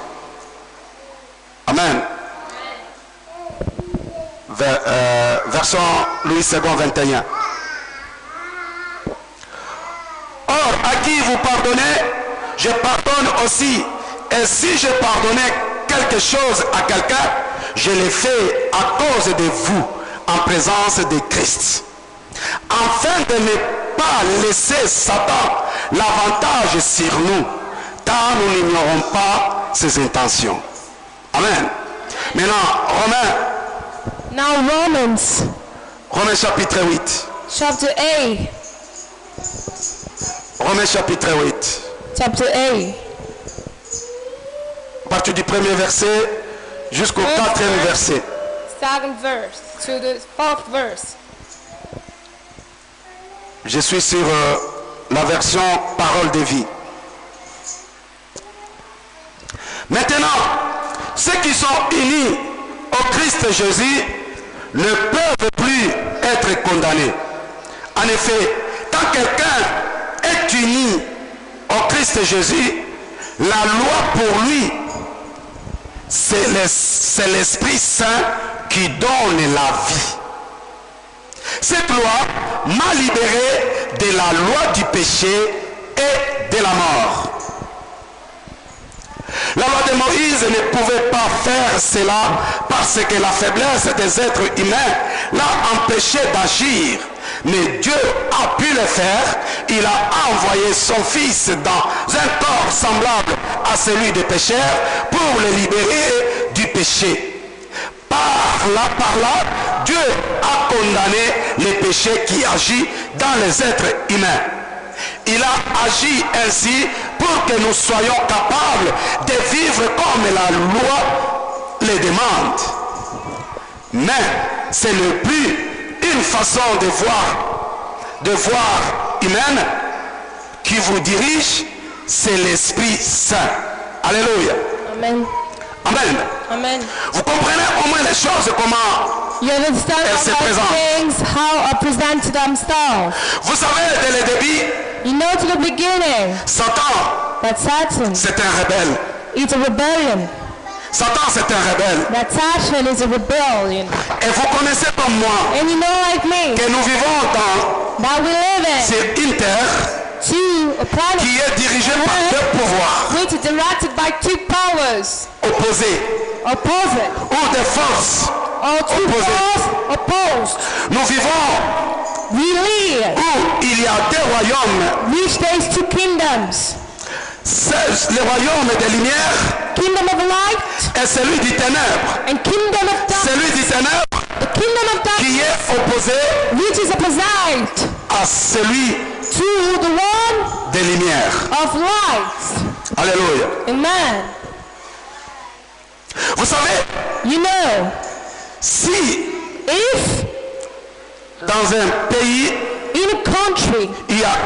Amen. Version Louis II 21. Or, qui vous pardonnez, je pardonne aussi. Et si je pardonnais quelque chose à quelqu'un, je l'ai fait à cause de vous, en présence de Christ. Afin de ne pas laisser Satan l'avantage sur nous, car nous n'ignorons pas ses intentions. Amen. Maintenant, Romains chapitre 8. Chapter 8. Romains chapitre 8. Chapter 8. À partir du premier verset jusqu'au quatrième verset. Second verse to the fourth verse. Je suis sur la version Parole de vie. Maintenant, ceux qui sont unis au Christ Jésus ne peuvent plus être condamnés. En effet, quand quelqu'un est uni au Christ Jésus, la loi pour lui, c'est l'Esprit Saint qui donne la vie. Cette loi m'a libéré de la loi du péché et de la mort. La loi de Moïse ne pouvait pas faire cela parce que la faiblesse des êtres humains l'a empêché d'agir. Mais Dieu a pu le faire. Il a envoyé son Fils dans un corps semblable à celui des pécheurs pour le libérer du péché. Par là, Dieu a condamné les péchés qui agissent dans les êtres humains. Il a agi ainsi pour que nous soyons capables de vivre comme la loi le demande. Mais ce n'est plus une façon de voir humaine qui vous dirige, c'est l'Esprit Saint. Alléluia. Amen. Amen. Amen. Vous comprenez au moins les choses, comment You understand elles se how présentent. things, how are presented themselves. Vous savez, dès le début, You know to the beginning Satan, that Satan c'est un rebelle. is a rebellion. Satan, c'est un rebelle. That Satan is a rebellion. Et vous connaissez comme moi And you know like me que nous vivons that we live in sur une terre a planet qui est dirigée par deux pouvoirs which is directed by two powers opposés opposite ou des forces. or two Opposite. powers opposed. Nous vivons We live où il y a deux royaumes. which there's two kingdoms. C'est le royaume des lumières Kingdom of light et celui du ténèbre. and kingdom of darkness. Celui du ténèbre The kingdom of qui darkness est opposé which is opposite à celui to the one des lumières. of light. Alléluia. Amen. Vous savez, You know, si if dans un pays in a country il y a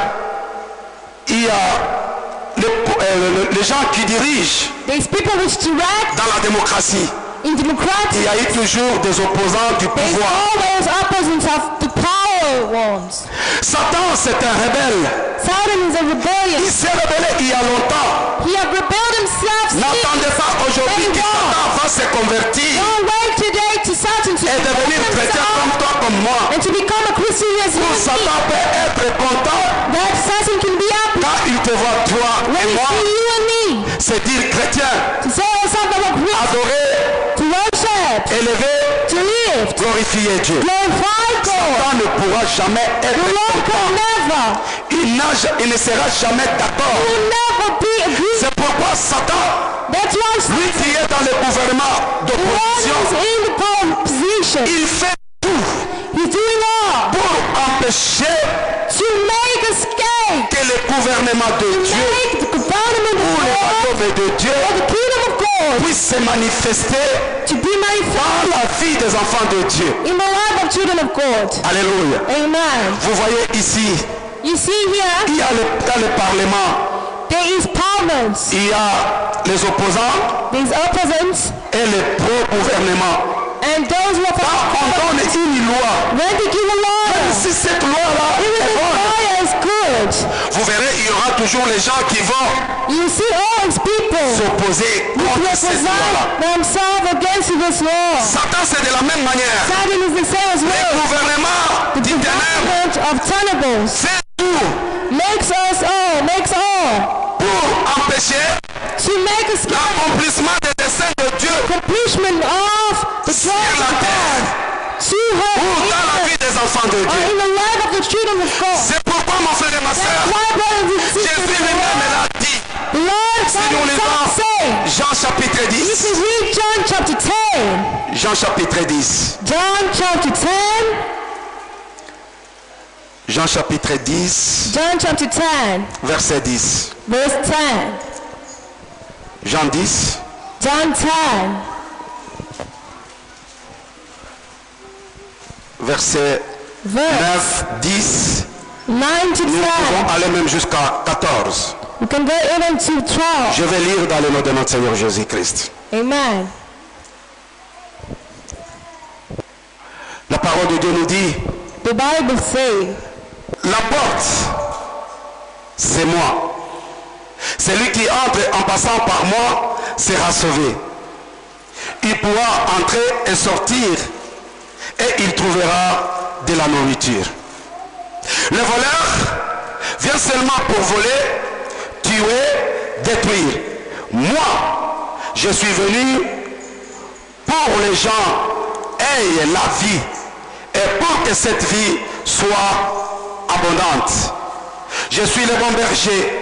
les gens qui dirigent there's people which direct dans la démocratie, in democratic, il y a eu toujours des opposants du there's pouvoir. always opposites of the power ones. Satan, c'est un rebelle. Satan is a rebellion. Il s'est rebellé il y a longtemps. He has rebelled himself. N'attendez pas aujourd'hui que Satan va se convertir Don't wait today to Satan to et devenir chrétien comme toi, comme moi. and to become a Christian as Où you Satan peut être content that Satan can be happy quand il te voit, toi when et he moi, see you and me. c'est dire chrétien, To say something about Christ, adorer, to worship, élever, to live, glorifier Dieu. glorify God. Satan ne pourra jamais The être Lord can content. never, Il ne sera jamais d'accord. will never be agreed. C'est pourquoi Satan, That's why lui qui est dans le gouvernement the one d'opposition, who's in the power position, il fait tout he's doing all pour empêcher to make escape, que le gouvernement de Dieu make the government ou of le God royaume de Dieu or the kingdom of God puisse se manifester to be manifested dans la vie des enfants de Dieu. in the life of children of God. Alléluia. Amen. Vous voyez ici, You see here, il y a dans le Parlement, there is parliaments, il y a les opposants there's opposites, et les pro-gouvernements. and those who are Quand on donne une loi, when they give a law, même si cette loi-là even est the bonne, law is good. vous verrez, il y aura toujours les gens qui vont You see all these people s'opposer who contre cette loi-là. represent themselves against this law. Satan, c'est de la même manière. Satan is the same as Le well. gouvernement The du ténèbre government of Thanatos fait tout makes all, pour empêcher to make us get l'accomplissement des desseins de Dieu accomplishment of the sur plans la of terre God to her ou dans la vie des enfants de or Dieu. in the life of the children of God. C'est pourquoi mon frère et ma That's soeur, why, brothers and sisters, Jésus lui-même l'a dit. the Lord Si nous God lisons say, Jean chapitre you 10, can read John chapter 10. Jean chapitre 10, John chapter 10. Jean chapitre 10, John chapter 10, verset 10. verse 10. Jean 10, John 10, verset verse 9, 10. 9 to 10. Nous pouvons aller même jusqu'à 14. We can go even to 12. Je vais lire dans le nom de notre Seigneur Jésus-Christ. Amen. La parole de Dieu nous dit, The Bible says, la porte, c'est moi. Celui qui entre en passant par moi sera sauvé. Il pourra entrer et sortir et il trouvera de la nourriture. Le voleur vient seulement pour voler, tuer, détruire. Moi, je suis venu pour les gens aient la vie et pour que cette vie soit abondante. Je suis le bon berger.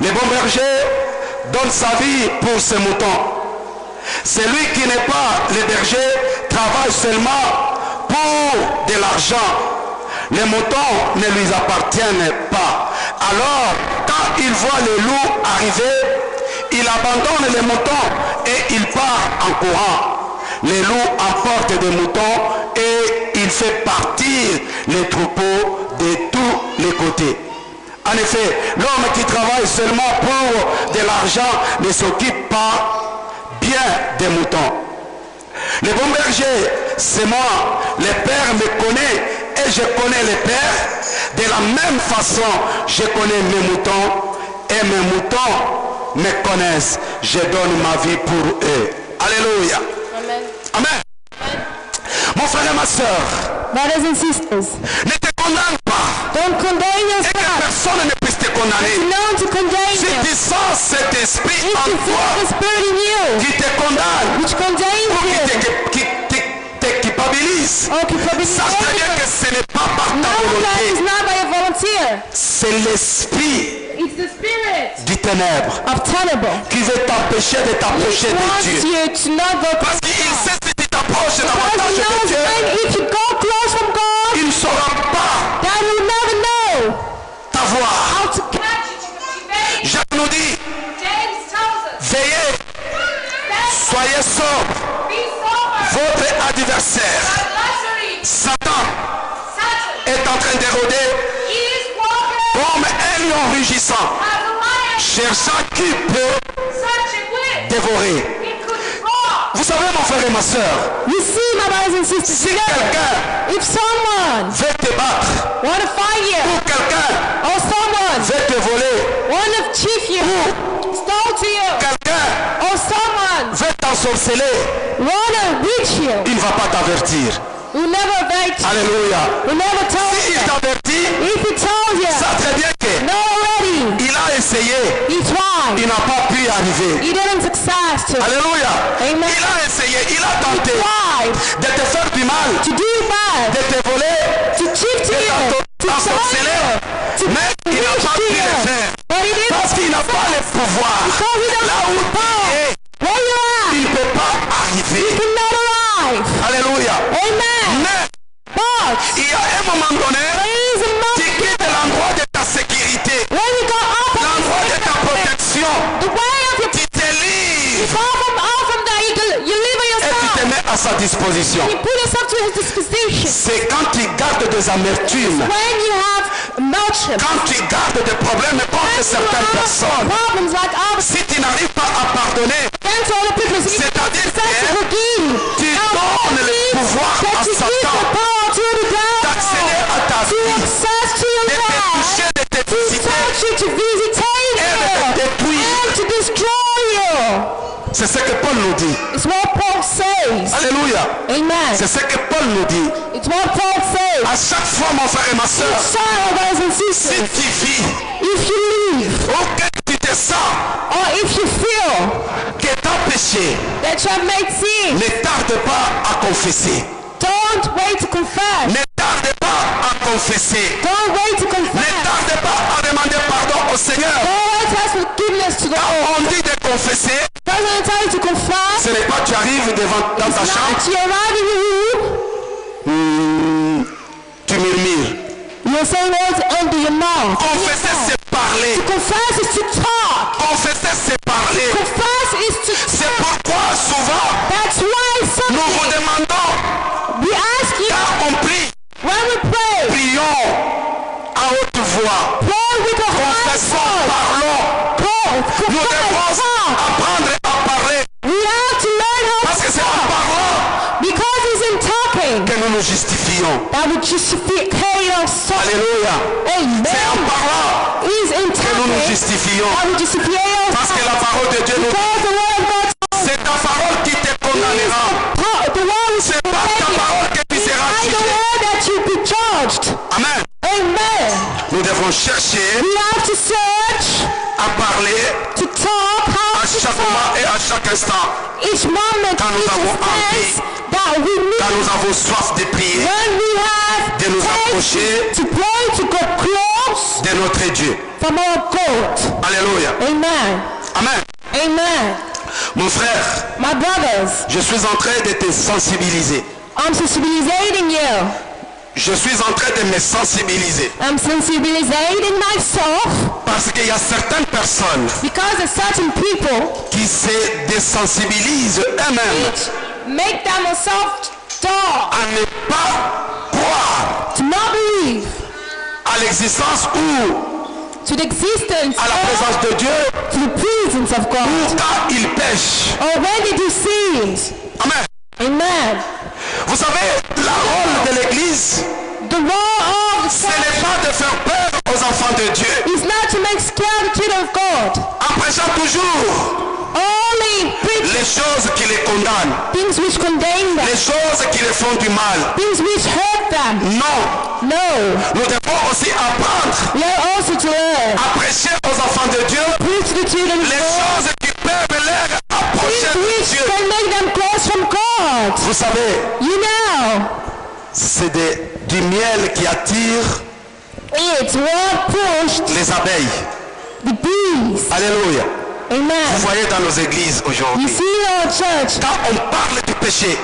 Le bon berger donne sa vie pour ses moutons. Celui qui n'est pas le berger travaille seulement pour de l'argent. Les moutons ne lui appartiennent pas. Alors, quand il voit le loup arriver, il abandonne les moutons et il part en courant. Les loups emportent des moutons et il fait partir les troupeaux de tous les côtés. En effet, l'homme qui travaille seulement pour de l'argent ne s'occupe pas bien des moutons. Le bon berger, c'est moi. Le Père me connaît et je connais le Père. De la même façon, je connais mes moutons et mes moutons me connaissent. Je donne ma vie pour eux. Alléluia. Amen. Amen. Mon frère et ma soeur, Brothers and sisters, ne te condamne pas. don't condemn Et que yourself. personne ne puisse te condamner. No to condemn Si you. tu sens cet esprit If en you toi feel the spirit in you, qui te condamne, which condemns ou you, qui te culpabilise, or culpability, sache très bien que ce n'est pas par ta no, that is volonté. not by a volunteer. C'est l'esprit It's the spirit du ténèbre of Tenable. qui veut t'empêcher de t'approcher It de wants Dieu. you to not go Parce qu'il close. sait si tu t'approches Because davantage he de knows Dieu, when if you go close from God, il ne saura pas then you never know t'avoir. how to catch. Jacques nous dit, James tells us, veillez, soyez sobres. be sober. Votre adversaire, Adversary, Satan, Satan, est en train d'éroder he is walking comme un lion rugissant, as a lion, cherchant qui peut searching with. dévorer. He could draw. Vous savez, mon frère et ma soeur, You see, my brothers and sisters, si quelqu'un if someone veut te battre, want to fight you, ou quelqu'un or someone veut te voler, want to cheat you, stole to you, quelqu'un or someone veut t'ensorceler, want to reach you, il ne va pas t'avertir. will never bite you, Alléluia. will never tell Si you. il t'avertit, If he tells you, sache très bien que no already, il a essayé, he tried. il n'a pas pu y arriver. He didn't success to Alléluia. Amen. Il a essayé, il a tenté tried de te faire du mal, to do bad, de te voler, to cheat to you, to t'ensorceler, to mais il n'a pas pu le faire. but he didn't. Parce qu'il n'a pas le pouvoir. Because he doesn't Là où have power. tu es, Where you il are, ne peut pas you arriver. cannot arrive. Alléluia. Amen. Mais But il y a un moment donné, there is a tu moment quittes l'endroit de ta sécurité, when you go up on l'endroit de ta protection, the way of your tu te you livres go from there, you live et tu te yourself. mets à sa disposition. You put yourself to his disposition. C'est quand tu gardes des amertumes, When you have emotion, quand tu gardes des problèmes contre certaines personnes, problems like ours, si tu n'arrives pas à pardonner, thanks to all the people, c'est-à-dire to que forgive. tu donnes le pouvoir à That you give the Satan power to the devil d'accéder à ta to vie, access to your de te life, toucher, de te to visiter touch you, to visitate et de te you, détruire. and to destroy you. C'est ce que Paul nous dit. It's what Paul says. Alléluia. Amen. C'est ce que Paul nous dit. It's what Paul says. À chaque Toutefois, mon frère et ma soeur, Sorrow, brothers and si sisters, tu vis if you live ou que tu te sens or if you feel que ton péché that you have made sin, ne tarde pas à confesser. don't wait to confess. Ne tarde pas à confesser. Don't wait to Ne confess. tarde pas à demander pardon au Seigneur. Don't wait to ask forgiveness to the Quand Lord. on dit de confesser, That's when it's time to confess. ce n'est pas tu arrives dans ta chambre, Not you arrive in your room, tu murmures. you're saying words under your mouth. Confesser, c'est parler. Confess is to talk. Confesser, c'est parler. Confess is to C'est talk. pourquoi souvent, That's why nous vous something demandons, we ask you quand on prie, when we pray, prions à haute voix. pray with a high Confessons, voice. parlons. Nous devons Confess, talk. apprendre à parler. We have to learn how Parce to que c'est en talk. parlant Because it's in talking que nous nous justifions. that we justify ourselves. Alléluia. C'est en Amen. parlant Is in que nous nous talking justifions. that we justify Parce que ourselves. la parole de Dieu nous dit, Because the word of God c'est ta parole qui te condamnera. the word is C'est par ta parole que tu seras by the jugé. word that you be judged. Amen. Amen. Nous devons chercher We have to search, à parler to talk, how à to chaque moment talk. et à chaque instant. Each moment, Quand nous each avons offense that we Quand need. nous avons soif de prier, When we have de nous taste approcher to pray, to go close de notre Dieu. from our God. Alléluia. Amen. Amen. Amen. Mon frère, My brothers, je suis en train de te sensibiliser. I'm sensibilizing you. Je suis en train de me sensibiliser. I'm sensibilizing myself Parce qu'il y a certaines personnes because there's certain people qui se désensibilisent eux-mêmes which make themselves dark à ne pas croire to not believe à l'existence ou to the existence à la or présence de Dieu to the presence of ou God quand ils pêchent. or when they do sins. Amen. Amen. Vous savez, la rôle de l'Église, The role of the ce n'est church pas de faire peur aux enfants de Dieu. is not to make scared the children of God. En prêchant toujours Only preach les choses qui les condamnent, things which condemn them, les choses qui les font du mal. things which hurt them. Non, No. nous devons aussi apprendre Learn also to learn. à prêcher aux enfants de Dieu Preach to the children of les God. choses qui peuvent les approcher Things de which Dieu. can make them close from God. Vous savez, You know, c'est du miel qui attire it's what pushed les abeilles. the bees. Alléluia. Vous Amen. voyez dans nos églises You aujourd'hui, see in our church, quand on parle du péché,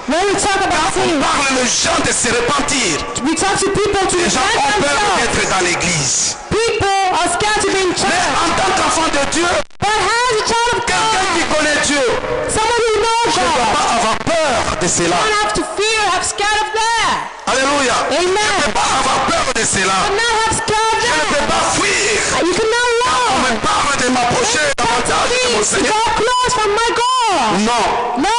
when we talk about on sin, parle aux gens de se repentir. we talk to people to Les gens repent ont peur themselves. d'être dans l'église. People are scared to be in Mais church. en tant qu'enfant de Dieu, But as a child of quelqu'un qui God, connaît Dieu someone who knows ne doit God, pas avoir peur de cela. don't have to fear, have scared of that. Alléluia. Je ne Amen. peux pas avoir peur de cela. But not have scared of Je ne peux that. pas fuir. You cannot On me run. parle de m'approcher davantage de mon To Seigneur. go close from my God. Non, No.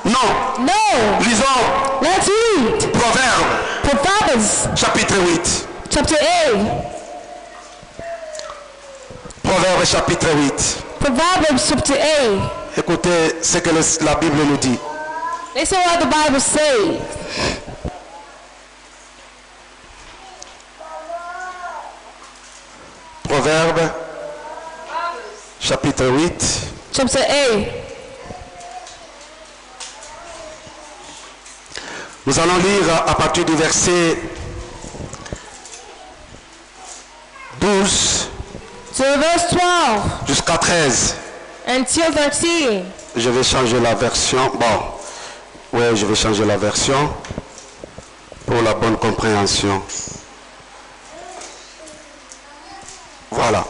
non. No. Lisons Let's read Proverbe, Proverbs chapitre 8. chapter 8. Proverbe, chapitre 8. Proverbs chapter 8. Écoutez ce que la Bible nous dit. Listen what the Bible says. Proverbe, chapitre 8. Chapter 8. Nous allons lire à partir du verset 12 To verse 12 jusqu'à 13. until 13. Je vais changer la version. Bon, oui, je vais changer la version pour la bonne compréhension. Voilà.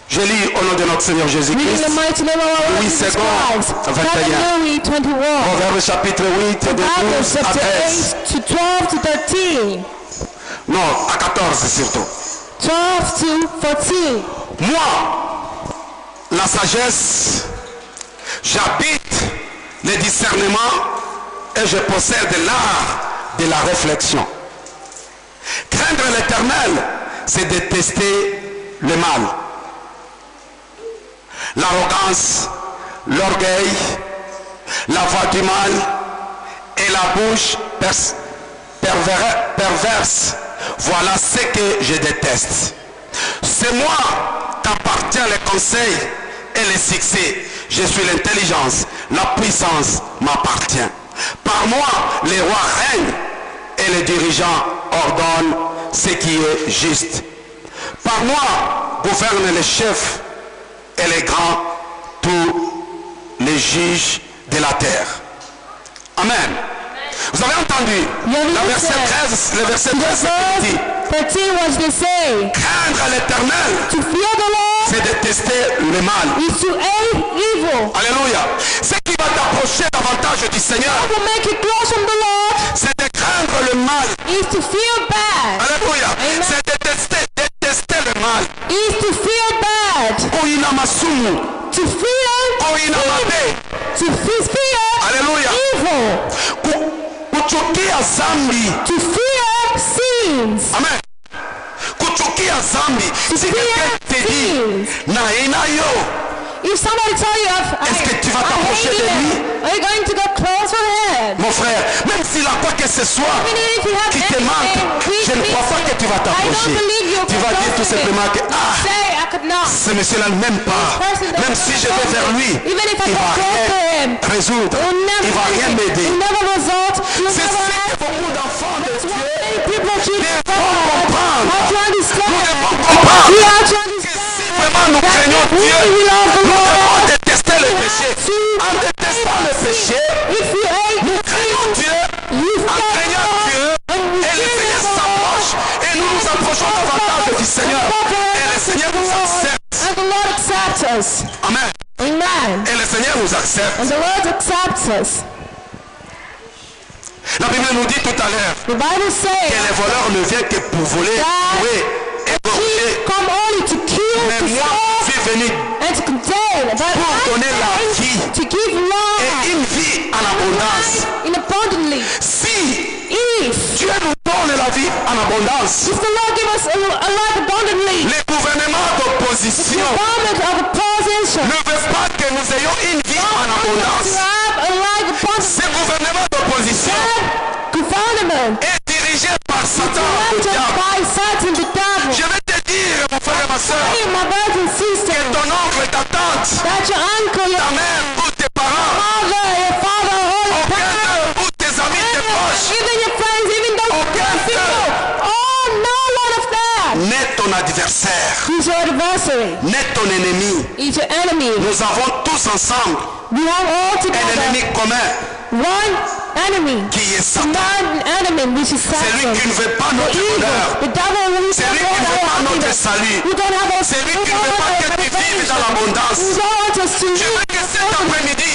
Je lis au nom de notre Seigneur Reading Jésus-Christ. the mighty name of our Lord Louis Jesus II, Christ. 21. Louis 21. Proverbe chapitre 8, de Proverbs 12 à chapter 13. 8 to 12 to 13. Non, à 14 surtout. 12 to 14. Moi, la sagesse, j'habite le discernement et je possède l'art de la réflexion. Craindre l'Éternel, c'est détester le mal. L'arrogance, l'orgueil, la voix du mal et la bouche perverse perverse, voilà ce que je déteste. C'est moi qu'appartient le conseil et le succès. Je suis l'intelligence, la puissance m'appartient. Par moi, les rois règnent et les dirigeants ordonnent ce qui est juste. Par moi, gouvernent les chefs et les grands, tous les juges de la terre. Amen. Vous avez entendu le verset 13, le verset 13 dit, 13 was to say, craindre l'éternel, to fear the Lord c'est détester le mal. is to hate evil. Alléluia. Ce qui va t'approcher davantage du Seigneur, What will make you close from the Lord c'est de craindre le mal. is to fear bad. Alléluia. Amen. C'est détester le mal. Is to fear bad. Oinamasumu, To fear oinamade. to fear Alléluia. evil. Kuchukia zambi. To fear sins. Amen. Kuchukia zambi. Si quelqu'un te dit, na inayo, If somebody tell you, est-ce que tu vas I t'approcher hate de lui? him, are you going to go close for him? Mon frère, même s'il a quoi que ce soit Even if you have qui te manque, anything, je ne crois pas que tu vas I don't t'approcher. believe you'll Tu go vas close dire tout to him. simplement que, ah, Say, I could not. ce monsieur-là ne m'aime pas. Même si je vais vers lui, Even if I il go va close to rien him, résoudre. Il va rien m'aider. It never result. You'll C'est never ce have. que beaucoup d'enfants de Dieu Many people choose to devons comprendre. How to understand? Nous devons comprendre We have to que understand. si vraiment nous craignons Dieu, we love the nous devons Lord. détester le péché. En détestant le péché, If you hate nous craignons Dieu. you En craignant Dieu, et le Seigneur s'approche et nous nous approchons davantage du Seigneur. Et le Seigneur nous accepte. and the Lord accepts us. Amen. Amen. Et le Seigneur nous accepte. And the Lord accepts us. La Bible nous dit tout à l'heure The Bible que says les voleurs ne viennent que pour voler, tuer, égorger. he come only to kill, Mais to moi, je steal, suis venu and to contain. But pour I donner la came vie to give et life une vie en abondance. in abundantly. Si If Dieu nous donne la vie en abondance, the Lord give us a life abundantly, les gouvernements the d'opposition government of opposition ne veut pas que nous ayons une vie en to abondance. have a life abundantly. Ces gouvernements d'opposition That government est dirigé par Satan, le directed diable. by Satan the devil. Je vais te dire, mon frère et ma soeur, Hey, my brothers and que sisters, ton oncle, ta tante, that your uncle, your ta mère ou tes parents, father, your aucun parents, d'eux ou tes amis, tes proches, even your friends, even those Aucun people. Oh, no one of that. n'est ton adversaire, He's your adversary. n'est ton ennemi. He's your enemy. Nous avons tous ensemble We have all un together ennemi commun one enemy. qui est Satan. One enemy, which is C'est lui Satan. qui ne veut pas The notre evil, bonheur. the devil who C'est lui qui ne veut pas notre salut. We don't have a, C'est lui qui ne veut pas que tu vives dans l'abondance. We don't want us to Je veux live. que cet après-midi,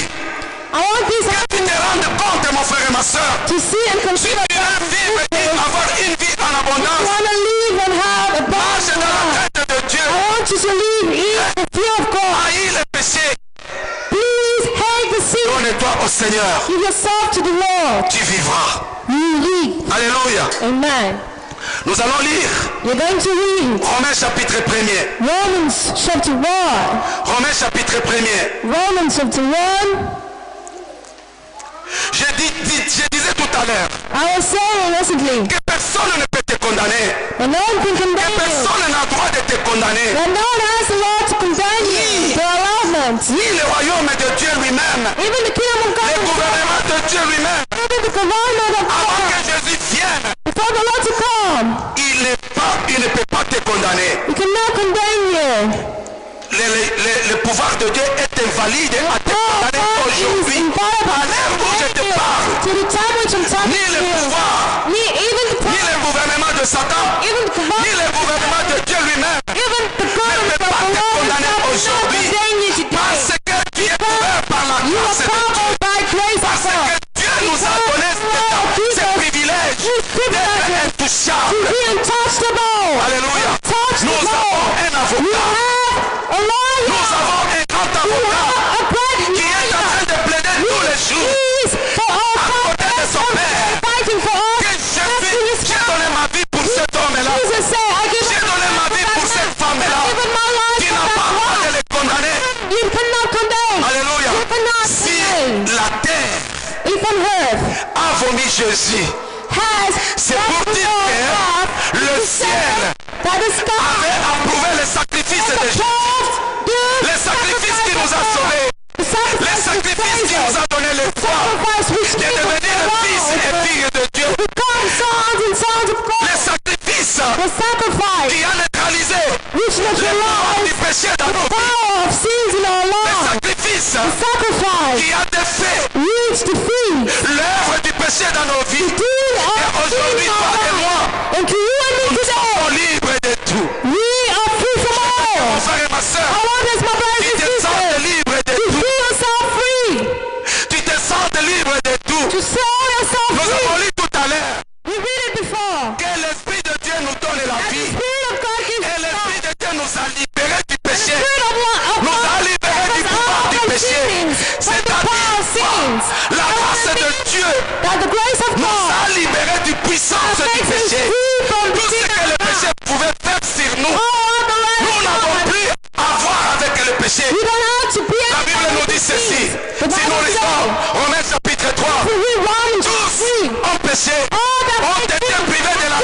I want this que tu te rendes compte, mon frère et ma soeur, to see and si consider tu veux vivre et avoir une vie en abondance, want to live and have a marche dans la life. tête de Dieu, I want you to live in the fear of God. haïs le péché, Please hate the sin. donne-toi au Seigneur, Give yourself to the Lord. tu vivras. You live. Alléluia. Amen. Nous allons lire You're going to read Romains chapitre 1er. Romans chapter 1. Romains chapitre 1er. Romans chapter 1. Je disais tout à l'heure I was saying recently que personne ne peut te condamner. that no one can condemn you. Personne n'a droit de te condamner. That no one has the law to condemn you. The allotment. Ni le royaume de Dieu lui-même, Even the kingdom of God. le gouvernement de Dieu lui-même. Even the government of Avant God. que Jésus vienne, Before the Lord to come. il ne peut pas te condamner. He cannot condemn you. Le pouvoir de Dieu est invalide à te condamner aujourd'hui. À l'heure où je te parle, To the time which I'm talking ni le to you. pouvoir, Even the ni le gouvernement de Satan, even the ni government. le gouvernement de Dieu lui-même Even the government ne peut of pas the te Lord condamner is not aujourd'hui. condemning you today. Parce que tu es couvert par la You grâce are de Dieu. covered by grace of Parce God. que Dieu nous a donné ce privilège d'être To intouchable. be untouchable. Alléluia. Nous Untouchable. avons un You avocat. have a lawyer. Nous avons un grand You avocat. have a great avait approuvé le sacrifice de Jésus. Le sacrifice qui nous a sauvés. Le sacrifice qui nous a donné l'espoir de devenir fils et filles de Dieu. Le sacrifice qui a neutralisé le pouvoir du péché dans nos vies. Le sacrifice qui a défait l'œuvre du péché dans nos vies. Et aujourd'hui, toi et moi, nous sommes libres de tout. Mon frère et ma soeur, tu te sens libre de tout. Tu te sens libre de tout. Nous avons lu tout à l'heure que l'Esprit de Dieu nous donne la vie. Et l'Esprit de Dieu nous a libérés du péché. Nous a libérés du pouvoir du péché. C'est-à-dire la grâce de Dieu nous a libérés du puissance du péché. Tout ce que le péché pouvait faire sur nous, nous n'avons plus à voir avec le péché. La Bible nous dit ceci. Si nous lisons Romains chapitre 3, tous ont péché, ont été privés de la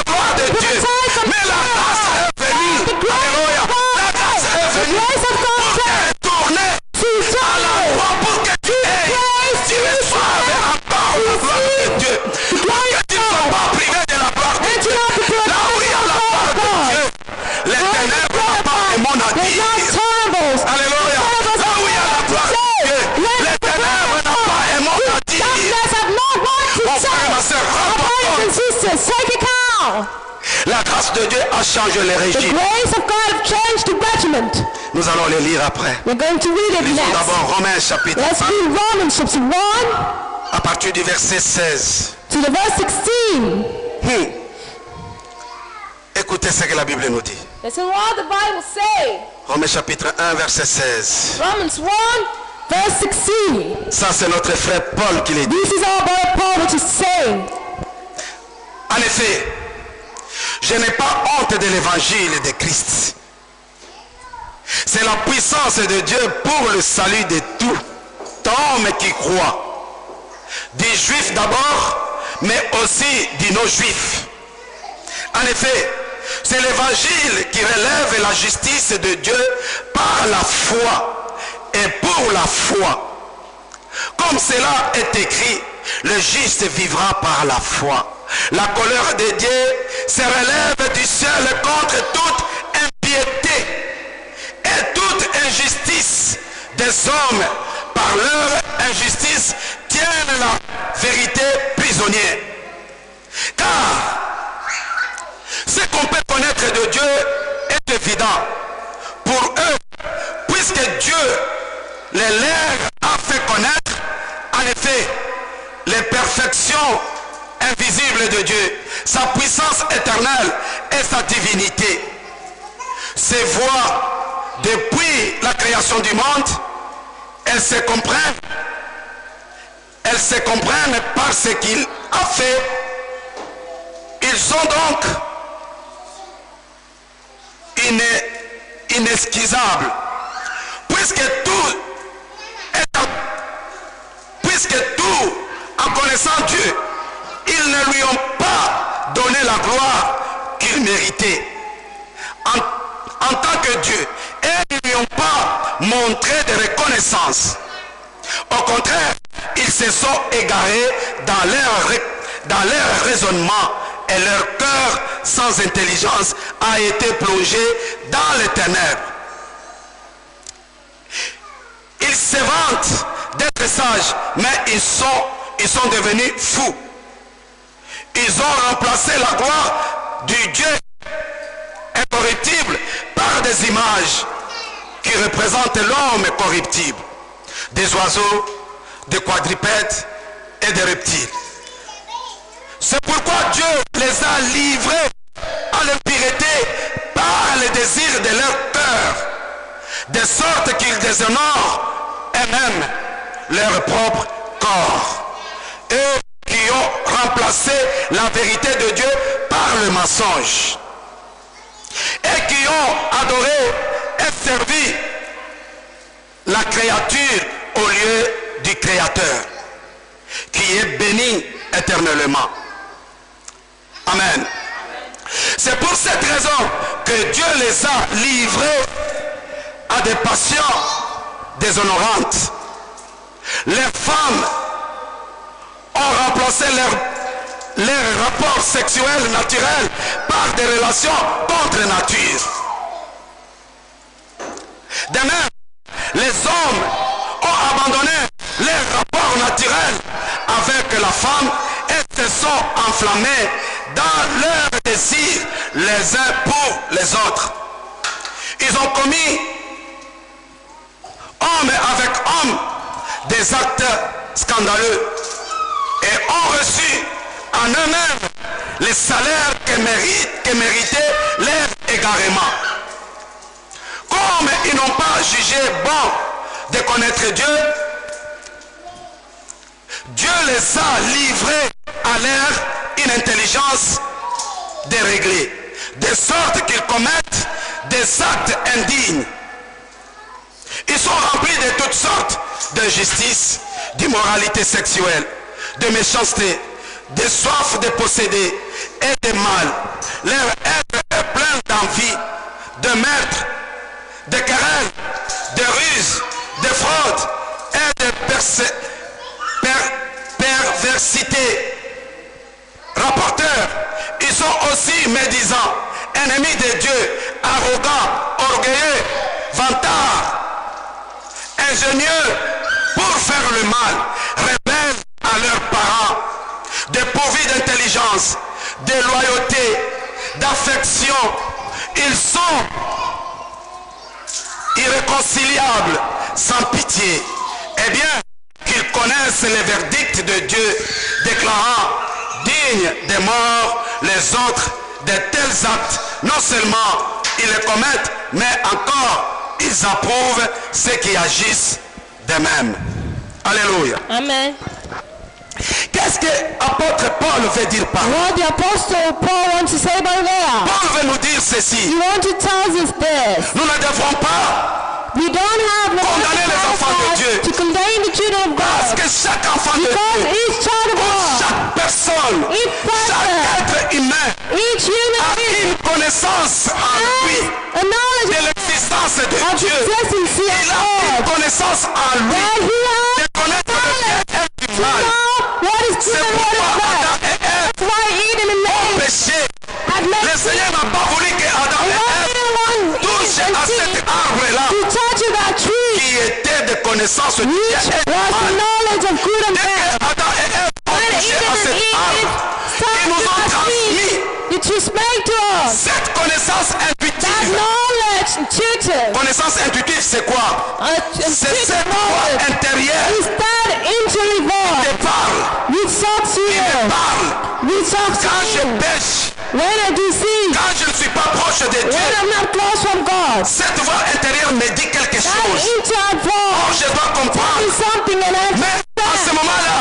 gloire de Dieu. Mais la grâce est venue. Alléluia. La grâce est venue pour te retourner à la croix, pour que tu reçoives encore la gloire de Dieu. Pour que tu ne sois pas privé de la gloire de Dieu. Là où il y a la gloire de Dieu, les ténèbres n'ont pas mon avis. Alléluia. Là où il y a la gloire de Dieu, les ténèbres n'ont pas mon avis. Mon frère et ma soeur, la grâce de Dieu a changé les régimes. Nous allons les lire après. Lisons d'abord Romains chapitre 1 à partir du verset 16. Écoutez ce que la Bible nous dit. Listen what the Bible say. Romains chapitre 1 verset 16. Romans 1 verse 16. Ça c'est notre frère Paul qui l'a dit. This is our brother Paul which is saying. En effet, je n'ai pas honte de l'évangile de Christ. C'est la puissance de Dieu pour le salut de tout homme qui croit. Des juifs d'abord, mais aussi des non-juifs. En effet, c'est l'évangile qui relève la justice de Dieu par la foi et pour la foi. Comme cela est écrit, le juste vivra par la foi. La colère de Dieu se relève du ciel contre toute impiété et toute injustice des hommes. Par leur injustice tiennent la vérité prisonnière. Car ce qu'on peut connaître de Dieu est évident pour eux, puisque Dieu les leur a fait connaître, en effet, les perfections invisibles de Dieu, sa puissance éternelle et sa divinité. Ces voies, depuis la création du monde, elles se comprennent par ce qu'il a fait. Ils sont donc inexcusables, puisque tout en connaissant Dieu, ils ne lui ont pas donné la gloire qu'il méritait en tant que Dieu, et ils ne lui ont pas montré de reconnaissance. Au contraire, ils se sont égarés dans leur raisonnement, et leur cœur sans intelligence a été plongé dans les ténèbres. Ils se vantent d'être sages, mais ils sont devenus fous. Ils ont remplacé la gloire du Dieu incorruptible par des images qui représentent l'homme corruptible, des oiseaux, des quadrupèdes et des reptiles. C'est pourquoi Dieu les a livrés à l'impureté par les désirs de leur cœur, de sorte qu'ils déshonorent eux-mêmes leur propre corps. Eux qui ont remplacé la vérité de Dieu par le mensonge, et qui ont adoré et servi la créature au lieu du Créateur, qui est béni éternellement. Amen. C'est pour cette raison que Dieu les a livrés à des passions déshonorantes. Les femmes ont remplacé leurs rapports sexuels naturels par des relations contre nature. De même, les hommes ont abandonné leurs rapports naturels avec la femme et se sont enflammés dans leurs désirs les uns pour les autres. Ils ont commis, homme avec homme, des actes scandaleux et ont reçu en eux-mêmes les salaires que méritait leur égarement. Comme ils n'ont pas jugé bon de connaître Dieu, Dieu les a livrés à leur inintelligence déréglée, de sorte qu'ils commettent des actes indignes. Ils sont remplis de toutes sortes d'injustices, d'immoralité sexuelle, de méchanceté, de soif de posséder et de mal. Leur être est plein d'envie, de meurtre, de querelles, de ruses, de fraude et de perversité. Rapporteurs, ils sont aussi médisants, ennemis de Dieu, arrogants, orgueilleux, vantards, ingénieux pour faire le mal, rebelles à leurs parents, dépourvus d'intelligence, de loyauté, d'affection. Ils sont irréconciliables, sans pitié. Eh bien, qu'ils connaissent les verdicts de Dieu, déclarant dignes de mort les autres de tels actes. Non seulement ils les commettent, mais encore ils approuvent ceux qui agissent de même. Alléluia. Amen. Qu'est-ce que l'apôtre Paul veut dire par là? What the apostle Paul wants to say by there? Paul veut nous dire ceci. He wants to tell us this. Nous ne devrons pas We don't have no condamner les enfants de Dieu. to condemn the children of Parce God. que chaque enfant de Because Dieu, each child of God, chaque personne, each chaque person, être humain each human a being une connaissance en lui has a knowledge de l'existence de of the Dieu. existence Il of a une God. connaissance en lui That he de has connaître le bien et le to mal. know what is good C'est and what pourquoi is bad. Adam et Ève That's why Eden and ont Eve péché. had made Le Seigneur n'a pas voulu que Adam et Ève touchent à cet arbre-là to touch that tree, qui était de connaissance du bien which et du was the mal. knowledge of good and Dès bad. que Adam et Ève ont When touché Eden à and cet Eve arbre, ils started nous to ont that transmis tree, it was made to us. cette connaissance That intuitive. knowledge intuitive. Connaissance intuitive, c'est quoi? C'est cette voix knowledge intérieure is that intuitive qui voice te parle, which talks to qui me you, parle. which talks to Quand je you. pêche, When I deceive, quand je ne suis pas proche de when Dieu, I'm not close from God, cette voix intérieure me dit quelque that chose. intuitive Or, voice je dois comprendre. is something and I Mais à ce understand. moment-là,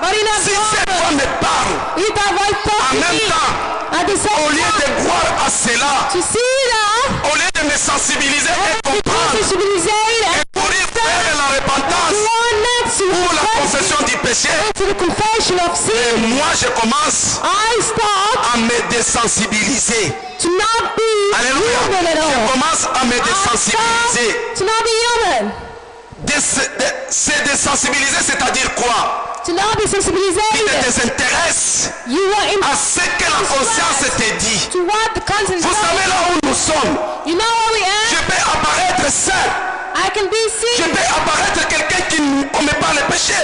But in that si cette voix moment, me parle, if that voice en talks to même me, temps, at the au same lieu time, de croire à cela, to see that, au lieu de me sensibiliser et to be comprendre, sensibilized et courir vers la repentance one next to ou la repentance, confession du péché, to the confession of et sin, moi je commence I start à me désensibiliser. to not be Alléluia. human at Je all. commence à me I désensibiliser. start to not be human. Se désensibiliser, c'est-à-dire quoi? To not be Tu te sensibilized. désintéresses You are à ce que la conscience te dit. to what the conscience Vous savez tells là où nous sommes, you. You know where we je are? peux apparaître saint, I can be je seen. peux apparaître quelqu'un qui ne commet pas le péché,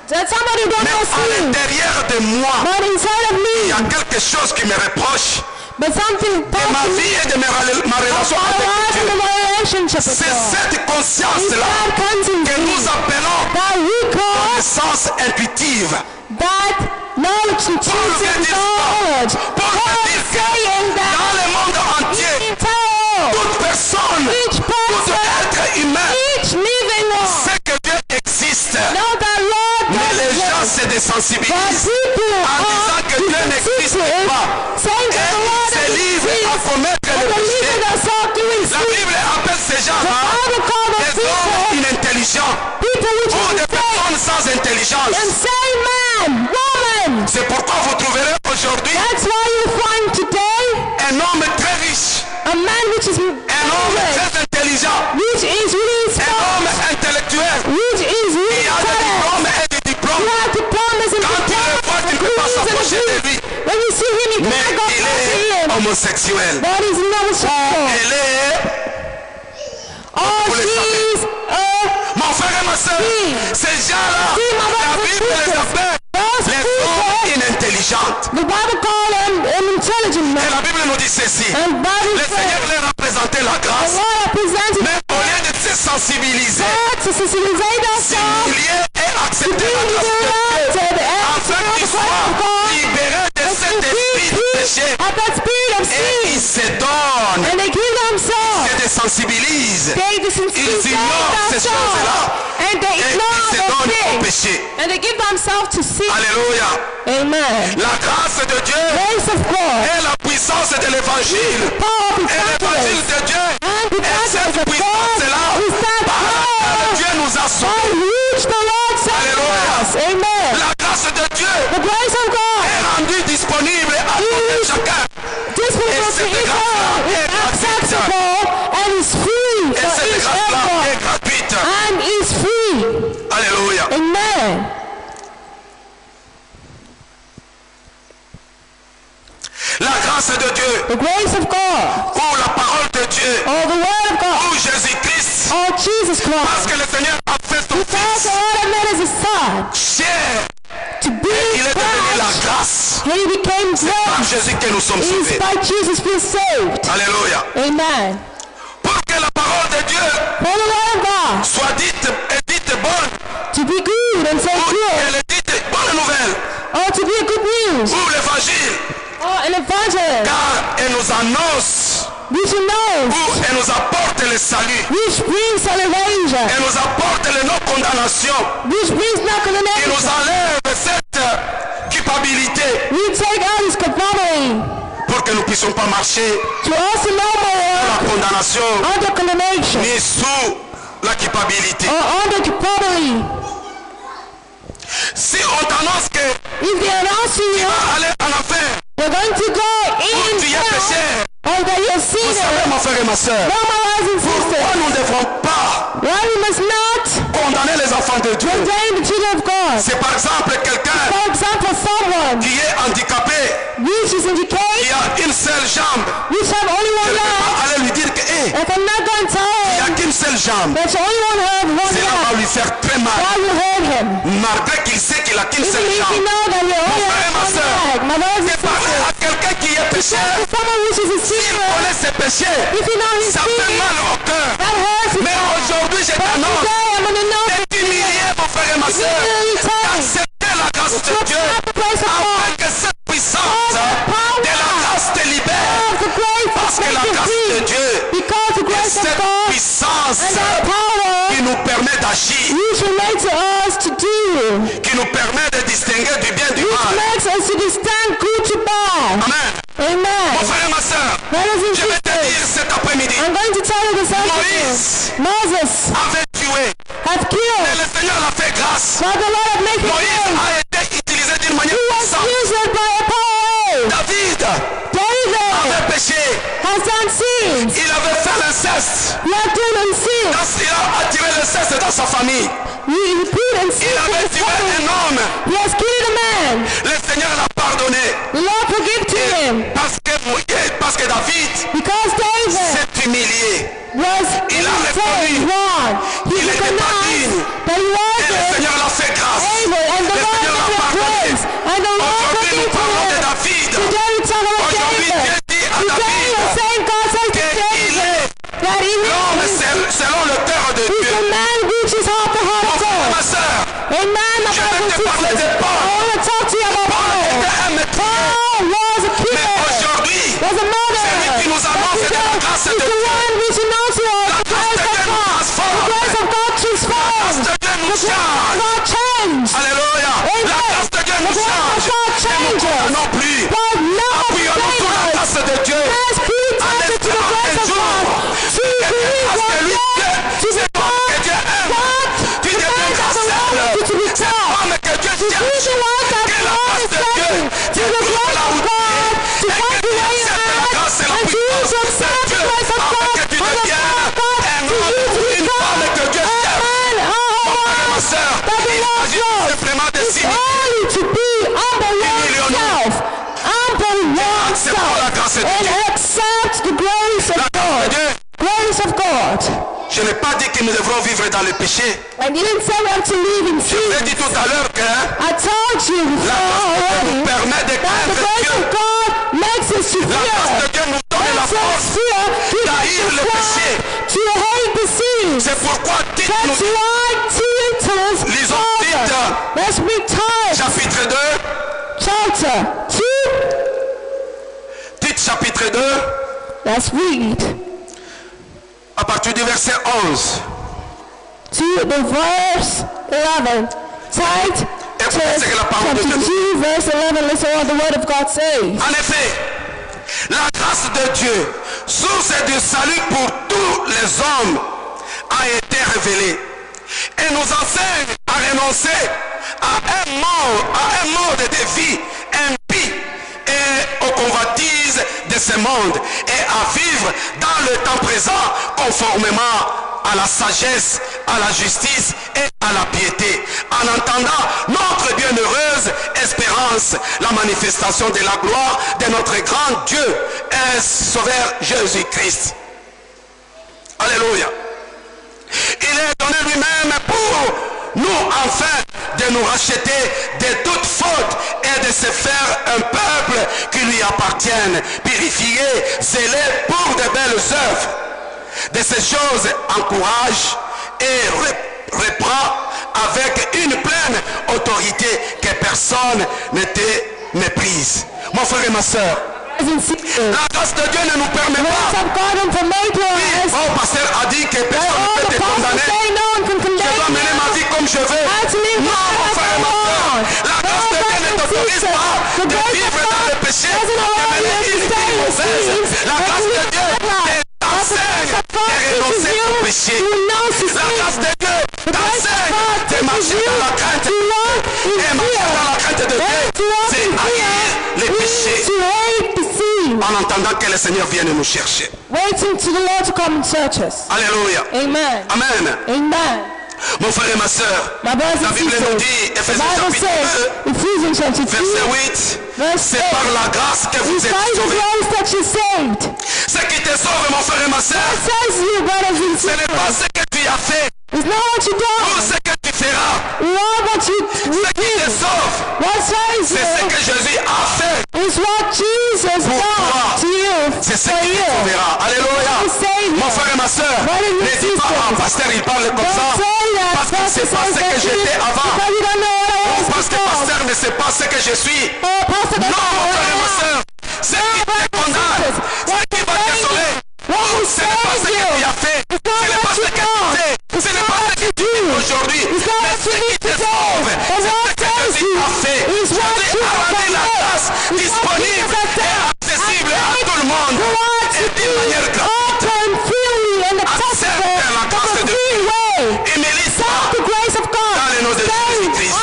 That somebody don't mais know à sin. l'intérieur de moi, But inside of il y a me, quelque chose qui me reproche but something de ma tells me vie et de ma relation my avec life and Dieu. my relationship with C'est God. cette It's conscience-là that conscience que nous appelons that we call connaissance intuitive. that knowledge, intuitive knowledge. Paul Paul veut is dire que saying dans that le monde entier, in all, toute personne, each tout person, être humain each living one, sait que Dieu existe. know that Lord Mais les gens does se exist. But désensibilisent people en disant are que Dieu n'existe pas. saying that the Lord Et se livrent à exists. commettre And le the péché. leader that's all doing La sin. Bible appelle ces The gens-là Bible called des those hommes people inintelligents people which ou are des personnes sans intelligence. insane man, woman. C'est pourquoi vous trouverez aujourd'hui That's why you find today un homosexuelle. That is not so. Elle est... Oh, Vous le she's Mon frère et ma soeur, ces gens-là, la Bible les appelle les hommes inintelligentes. The Bible call them intelligent Et men. la Bible nous dit ceci. And Bible Le Seigneur says leur a présenté la the grâce. Lord represented Mais au lieu de se sensibiliser, God to sensibilize themselves s'humilier et to accepter be la grâce de Dieu, directed and afin qu'ils soient libérés de cet esprit de péché. at that spirit of Et sin. ils se donnent, And they give themselves. ils se sensibilisent, They ils ignorent ces choses-là and they et ignore ils se the donnent au sin. péché. And they give themselves to sin. Alléluia. Amen. La grâce de Dieu Grace of God. et la puissance de l'évangile. Power of Et l'évangile evangelism. de Dieu. And the Et presence cette of God puissance-là, is that par laquelle power Dieu nous a by sauvés. which the Lord saved Alléluia. us. Amen. La grâce de Dieu The grace of God est rendue disponible à tout un chacun. disponible to cette each grâce-là one est is accessible and is free Et for cette each grâce-là one est gratuite. and is free. Alléluia. Amen. La grâce de Dieu, The grace of God ou la parole de Dieu, or the word of God ou Jésus-Christ, or Jesus parce Christ. que le Seigneur a fait son Because Fils the Lord had made us a son cher, to be il est devenu la Christ, grâce. and he became Par grace. Jésus que nous sommes It is sauvés. by Jesus we saved. Alléluia. Amen. Pour que la parole de Dieu For the word of God soit dite et dite bonne, to be good and say ou good, qu'elle est dite bonne nouvelle, or to be a good news, ou l'évangile, or an evangelist, car elle nous annonce, which knows, ou elle nous apporte le salut, which brings salvation, elle nous apporte le non-condamnation, which brings no qui nous condemnation. enlève cette culpabilité We take out his culpability pour que nous ne puissions pas marcher to us no more la condamnation under condemnation ni sous la culpabilité. or under culpability. Si on t'annonce que If they announce to tu you vas aller en enfer, you're going to go ou in tu es hell, pécheur, or that you're vous savez sinner, mon frère et ma soeur, no, my brothers and pourquoi sisters, nous ne devrons pas why we must not condamner les enfants de Dieu? condemn the children of God. C'est par exemple quelqu'un For example, someone qui est handicapé, which is in qui decay, a une seule jambe, which have only je one ne peux leg, pas aller lui dire que hey, I cannot go and tell il n'y a him qu'une seule jambe. that you only want to have one Cela va leg. lui faire très mal, That will hurt him. malgré qu'il sait qu'il a qu'une Even seule if you jambe. know that you only frère et ma have sœur, one leg, my brothers De and parler sisters, à quelqu'un qui est pécheur, to someone which is a s'il sinner, connaît ses péchés, if you know his ça fait sin, mal au cœur. that hurts his Mais heart. aujourd'hui, je But t'annonce today I'm going to know de t'humilier, mon frère et ma that soeur, you tell d'accepter la grâce de Dieu, the grace of afin God, que cette puissance de la grâce te libère. of the grace Parce of que la making grâce de free, Dieu because the est grace of cette God puissance and that power qui nous permet d'agir, which relates to us to do, qui nous permet de distinguer du bien du which mal. makes us to distinct good to bad. Amen. Amen. Mon frère et ma soeur, Brothers and je vais te sisters, dire cet après-midi, I'm going to tell you this afternoon. Moïse Moses avait tué, had mais killed, le Seigneur l'a fait grâce. but the Lord had made him Moïse live. a été utilisé d'une manière He was puissante. used by a power. David David avait péché, has done sins. il avait fait l'inceste. He had done sins. Quand il a attiré l'inceste dans sa famille, He put in sin il to avait his tué family. un homme. He has killed a man. Le Seigneur l'a pardonné. The Lord forgive to him Parce que David because David s'est humilié. was Il a in reconnu wrong. He qu'il n'était pas recognized digne. that he Et le wasn't Seigneur l'a fait grâce. able, and the Le Lord Seigneur l'a gave him pardonné. grace, and the Lord Aujourd'hui, nous forgave parlons de him. David. Today we talk about Aujourd'hui, David. Dieu dit à Today David the same God says to qu'il David est that he l'homme is selon le cœur de he's Dieu. the man which is half the heart Mon of frère, God. ma soeur, Amen, my je brothers vais and te parler sisters. de Paul. I want to talk to you about Paul Paul. était un maître. Paul was a Mais killer. aujourd'hui, Was a murderer. celui qui nous annonce But de la grâce he's de the Dieu. one which announces La the grâce grace de Dieu of nous God. transforme. The grace of God La transforms. grâce de Dieu nous The grace of change. God changes. Alléluia. Amen. La grâce de Dieu The nous grace change. of God Et nous changes. non plus. But no Appuyons-nous sur la grâce de Dieu. Let's be attentive to the grace of God. To believe Parce que one lui, day, to c'est be toi que Dieu aime. God, Tu the deviens grace of the grâce. Lord, to be C'est taught. toi que Dieu To be cherche. the one that Que the la Lord grâce is de Dieu sending. To te the trouve grace là of où tu God. es. To Et come que to tu where you acceptes la are. grâce et la And to puissance accept de the Dieu grace of God. pas dit que nous devrons vivre dans le péché. And you didn't say we have to live in Je vous ai sin. dit tout à l'heure que I told you la before grâce de Dieu already nous permet de that the craindre grace Dieu. of God makes us to La grâce de fear. Dieu nous donne la Makes us force fear, gives d'haïr us le the péché. power to hate the sin. C'est pourquoi Tite nous That's dit, why Titus lisons Tite, let's read Titus chapitre 2, chapter 2. Tite chapitre 2, Let's read à partir du verset 11. to the verse 11. Titus Écoutez ce que la parole de Dieu chapter nous 2 verse 11. Listen what the word of God says. En effet, la grâce de Dieu, source de salut pour tous les hommes, a été révélée et nous enseigne à renoncer à un mode de vie impie et aux convoitises de ce monde et à vivre dans le temps présent conformément à la sagesse, à la justice et à la piété, en entendant notre bienheureuse espérance, la manifestation de la gloire de notre grand Dieu et Sauveur Jésus-Christ. Alléluia. Il est donné lui-même pour nous enfin de nous racheter de toute faute et de se faire un peuple qui lui appartienne, purifié, zélé pour de belles œuvres. De ces choses encourage et reprend avec une pleine autorité que personne ne te méprise. Mon frère et ma soeur, la grâce de Dieu ne nous permet pas. Oh, pasteur a dit que personne ne peut te condamner. Je dois mener ma vie comme je veux. Non, mon frère et ma soeur, la grâce de Dieu ne t'autorise pas de vivre dans le péché, de mener une vie mauvaise. La grâce de Dieu t'enseigne de renoncer au péché. La grâce de Dieu t'enseigne de marcher dans la crainte. Et marcher dans la crainte de Dieu, c'est haïr les péchés. En entendant que le Seigneur vienne nous chercher. Waiting to the Lord to come and search us. Alléluia. Amen. Amen. Amen. Mon frère et ma soeur, My brothers la and Bible nous sisters, dit, the Ephésiens Bible chapitre says, 2, Ephesians chapter 2, verset 8, verse c'est par la grâce que 8, vous it's êtes by the sauvés. grace that you're saved. Ce qui te sauve, mon frère et ma soeur, It says you, brothers and ce n'est pas sisters. ce que tu as fait, It's not what you ou do. ce que tu feras. Not what you Ce qui te do. sauve, What saves c'est ce you que Jésus a fait. is what Jesus Pour toi. done to you. C'est ce For qui te you. sauvera. Alléluia. He saved Mon you. frère et ma soeur, Brothers and ne dis pas, ah, sisters, pasteur, il parle comme don't ça, say that parce que c'est pas ce que j'étais avant. because you don't know what I was Parce que before. pasteur ne sait pas ce que je suis. Oh, Pastor, Non, that's mon not frère et ma what I am. soeur, ce qui te condamne, ce qui va te sauver, ce n'est pas ce que tu as fait, ce n'est pas ce que tu fais, ce n'est pas ce que tu vis aujourd'hui, mais ce qui te sauve, c'est ce que Jésus a fait. Jésus a rendu la grâce disponible et accessible à tout le monde et d'une manière gratuite. Accepte la grâce de Dieu. Humilie-toi dans le nom de Jésus-Christ.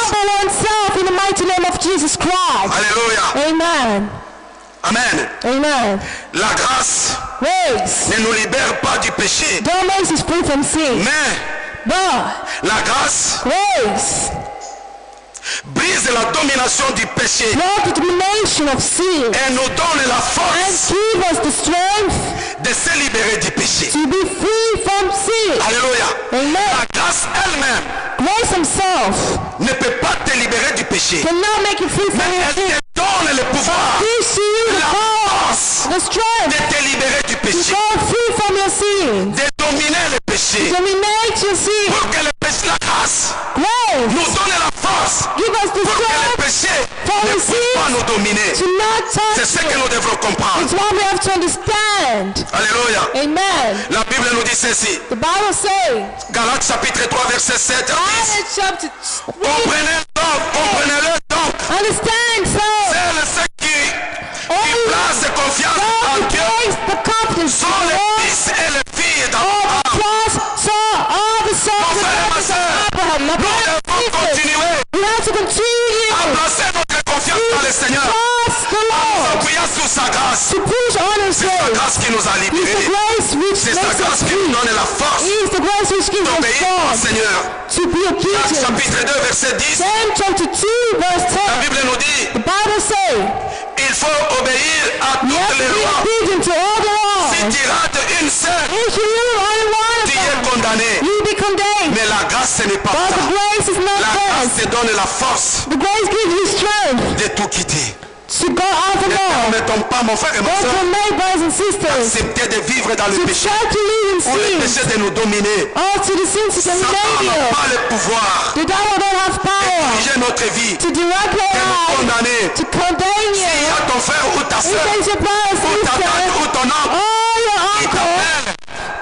In the mighty name of Jesus Christ. Alléluia. Amen. Amen. Amen. La grâce Grace. ne nous libère pas du péché, Don't make us free from sin. mais But la grâce grace, brise la domination du péché not the domination of sin, et nous donne la and force give us the strength de se libérer du péché. to be free from sin. Alléluia. Amen. La grâce elle-même Grace himself ne peut pas te libérer du péché, cannot make you free from mais your elle sin. te donne le pouvoir, Gives you the la power, force the de strength te libérer du to péché, go free from your sin. de dominer le péché, Dominate your sin. pour que le péché, la grâce, Grace, nous donne la force give us the pour que le strength péché for ne the puisse pas sin nous dominer. to not C'est touch ce que you. nous devrons comprendre. It's what we have to understand. Alléluia. Amen. La Bible nous dit ceci. The Bible says, Galates chapitre 3 verset 7 à 10. Galatians chapter 3, Comprenez-le donc. understand so. Ceux qui placent confiance God en Dieu praise the confidence sont of les God. fils et les filles All the d'Abraham. trust, so all the sons Mon and frère et ma daughters sœur, of Abraham. My nous brothers and devons sisters, continuer we have to continue à placer notre confiance dans le Seigneur, trust the en Lord, s'appuyant sur sa grâce. to push on His C'est sa grace. grâce qui nous a It's the libérés. grace which C'est sa makes us grâce qui nous free. donne la force It is the grace which gives us d'obéir au strength Seigneur. to be Actes obedient. chapitre 2 verset 10. James chapter 2 verse La 10. Bible nous dit, The Bible says, il faut obéir à you have toutes to les be lois. obedient to all the Si laws. tu rates une seule, If you do only one of tu es them, condamné. you grâce n'est pas But the temps. grace is not La grâce there. te donne la force The grace gives you strength de tout quitter. to go out Ne alone. permettons pas, mon frère et ma Don't soeur, permit, brothers and sisters, accepter de vivre dans le to péché. try to live in Ou le sin. péché de nous dominer. Or to the sin to Satan dominate n'a you. pas le pouvoir The devil don't have de power diriger notre vie, to direct your de nous life, condamner. to condemn Il y you. a ton frère ou ta If soeur, there's your brother ou or ta tante, sister, ou ton oncle, or your qui uncle t'appelle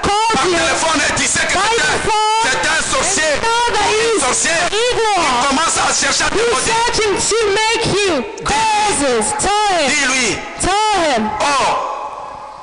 calls par you, téléphone et tu sais que by the phone, c'est un sorcier, know that un he's sorcier, evil. commence à chercher à te He's maudire. searching to make you causes. Tell Dis-lui, him, oh,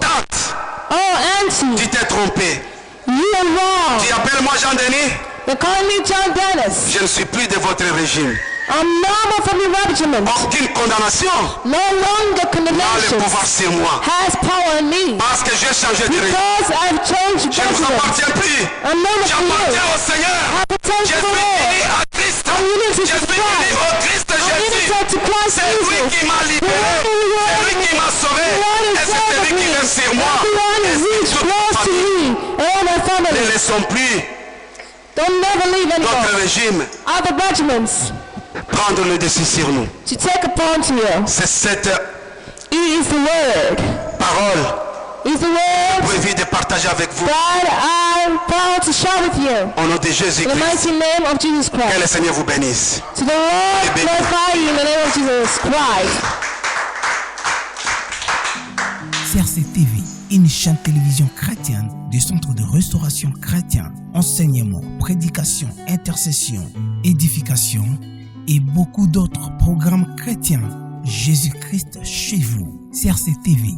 tante, oh auntie, tu t'es trompé. you are wrong. Tu appelles moi Jean-Denis, They're calling me John Dennis. je ne suis plus de votre régime. I'm normal from your regiment. Aucune condamnation No longer n'a le condemnation pouvoir sur moi. has power in me. Parce que j'ai changé de régime. Because I've changed Je ne vous regiment. appartiens plus. I'm no longer for you. J'appartiens au Seigneur. I appartain Je to the suis uni Lord. à Christ. I'm united Je to suis uni Christ. au Christ I'm Jésus. united to Christ C'est lui Jesus. qui m'a libéré. C'est lui qui m'a sauvé. Et c'est celui qui vient sur moi. Everyone Et is c'est rich, toute close ma to famille. me and my Ne family. laissons plus Don't never leave notre anymore. régime Other regiments prendre le dessus sur nous. to take upon to you. C'est cette It is the word. parole It's the word prévue de partager avec vous. that I'm proud to share with you. Au nom de In the Jésus-Christ. mighty name of Jesus Que Christ. le Seigneur vous bénisse. To the Lord glorify you in the name of Jesus Christ. CRC TV, une chaîne télévision chrétienne du Centre de Restauration Chrétien, enseignement, prédication, intercession, édification et beaucoup d'autres programmes chrétiens. Jésus-Christ chez vous. CRC TV,